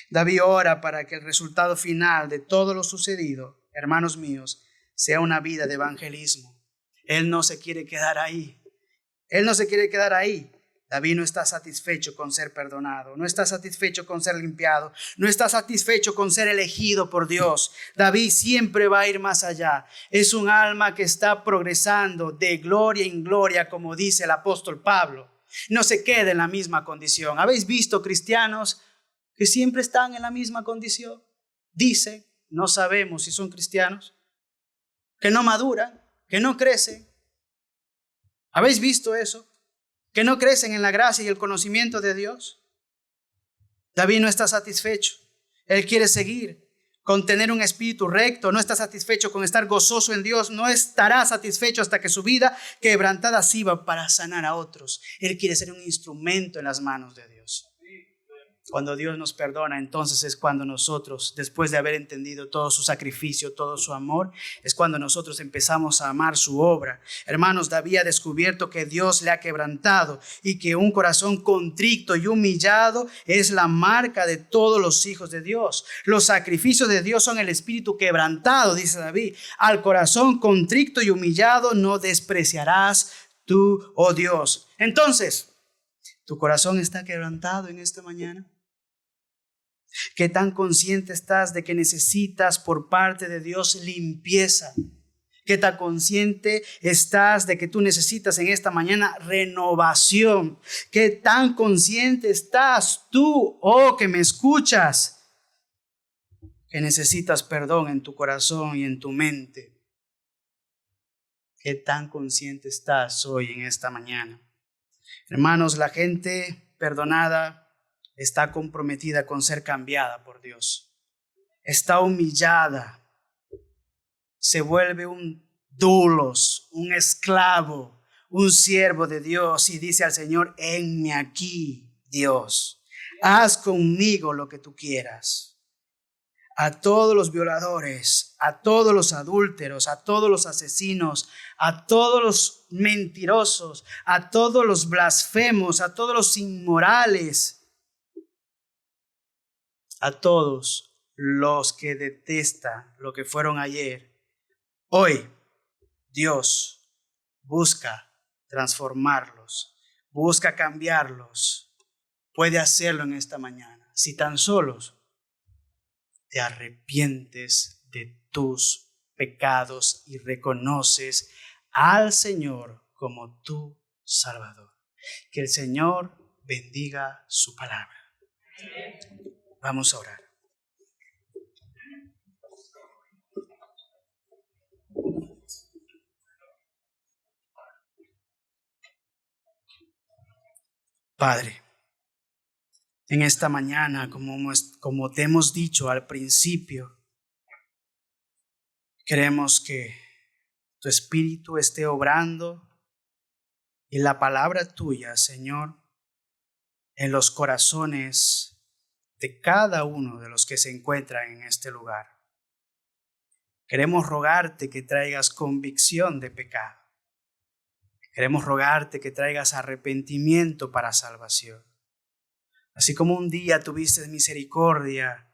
David ora para que el resultado final de todo lo sucedido, hermanos míos, sea una vida de evangelismo. Él no se quiere quedar ahí. Él no se quiere quedar ahí. David no está satisfecho con ser perdonado. No está satisfecho con ser limpiado. No está satisfecho con ser elegido por Dios. David siempre va a ir más allá. Es un alma que está progresando de gloria en gloria, como dice el apóstol Pablo. No se queda en la misma condición. ¿Habéis visto cristianos que siempre están en la misma condición? Dicen, no sabemos si son cristianos, que no maduran, que no crecen. ¿Habéis visto eso? Que no crecen en la gracia y el conocimiento de Dios. David no está satisfecho. Él quiere seguir con tener un espíritu recto. No está satisfecho con estar gozoso en Dios. No estará satisfecho hasta que su vida quebrantada sirva para sanar a otros. Él quiere ser un instrumento en las manos de Dios. Cuando Dios nos perdona, entonces es cuando nosotros, después de haber entendido todo su sacrificio, todo su amor, es cuando nosotros empezamos a amar su obra. Hermanos, David ha descubierto que Dios le ha quebrantado y que un corazón contrito y humillado es la marca de todos los hijos de Dios. Los sacrificios de Dios son el espíritu quebrantado, dice David. Al corazón contrito y humillado no despreciarás tú, oh Dios. Entonces, ¿tu corazón está quebrantado en esta mañana? ¿Qué tan consciente estás de que necesitas por parte de Dios limpieza? ¿Qué tan consciente estás de que tú necesitas en esta mañana renovación? ¿Qué tan consciente estás tú, que me escuchas, que necesitas perdón en tu corazón y en tu mente? ¿Qué tan consciente estás hoy en esta mañana? Hermanos, la gente perdonada está comprometida con ser cambiada por Dios. Está humillada. Se vuelve un doulos, un esclavo, un siervo de Dios y dice al Señor: henme aquí, Dios. Haz conmigo lo que tú quieras. A todos los violadores, a todos los adúlteros, a todos los asesinos, a todos los mentirosos, a todos los blasfemos, a todos los inmorales, a todos los que detestan lo que fueron ayer. Hoy Dios busca transformarlos, busca cambiarlos. Puede hacerlo en esta mañana, si tan solos te arrepientes de tus pecados y reconoces al Señor como tu Salvador. Que el Señor bendiga su palabra. Vamos a orar. Padre, en esta mañana, como te hemos dicho al principio, queremos que tu Espíritu esté obrando y la palabra tuya, Señor, en los corazones de cada uno de los que se encuentran en este lugar. Queremos rogarte que traigas convicción de pecado. Queremos rogarte que traigas arrepentimiento para salvación. Así como un día tuviste misericordia,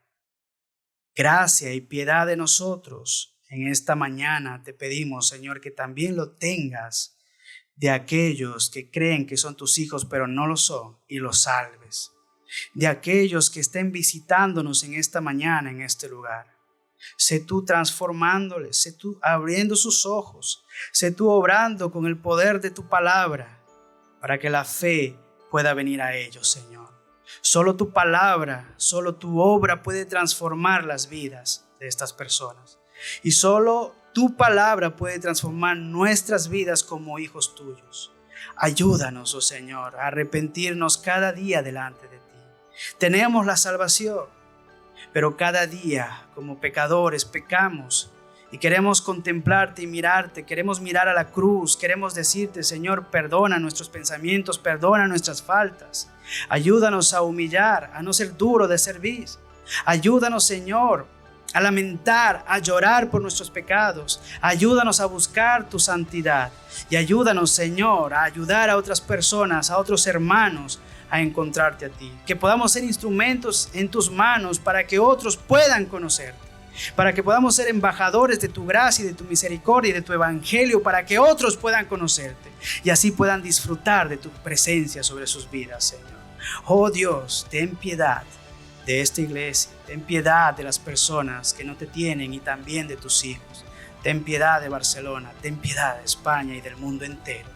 gracia y piedad de nosotros, en esta mañana te pedimos, Señor, que también lo tengas de aquellos que creen que son tus hijos, pero no lo son, y los salves. De aquellos que estén visitándonos en esta mañana, en este lugar. Sé tú transformándoles, sé tú abriendo sus ojos, sé tú obrando con el poder de tu palabra para que la fe pueda venir a ellos, Señor. Solo tu palabra, solo tu obra puede transformar las vidas de estas personas. Y solo tu palabra puede transformar nuestras vidas como hijos tuyos. Ayúdanos, oh Señor, a arrepentirnos cada día delante de ti. Tenemos la salvación, pero cada día como pecadores pecamos y queremos contemplarte y mirarte, queremos mirar a la cruz, queremos decirte, Señor, perdona nuestros pensamientos, perdona nuestras faltas. Ayúdanos a humillar, a no ser duro de servir. Ayúdanos, Señor, a lamentar, a llorar por nuestros pecados. Ayúdanos a buscar tu santidad y ayúdanos, Señor, a ayudar a otras personas, a otros hermanos, a encontrarte a ti. Que podamos ser instrumentos en tus manos para que otros puedan conocerte. Para que podamos ser embajadores de tu gracia y de tu misericordia y de tu evangelio, para que otros puedan conocerte y así puedan disfrutar de tu presencia sobre sus vidas, Señor. Oh Dios, ten piedad de esta iglesia, ten piedad de las personas que no te tienen y también de tus hijos. Ten piedad de Barcelona, ten piedad de España y del mundo entero.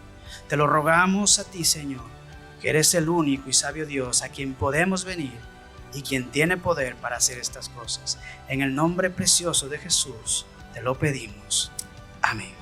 Te lo rogamos a ti, Señor, que eres el único y sabio Dios a quien podemos venir y quien tiene poder para hacer estas cosas. En el nombre precioso de Jesús te lo pedimos. Amén.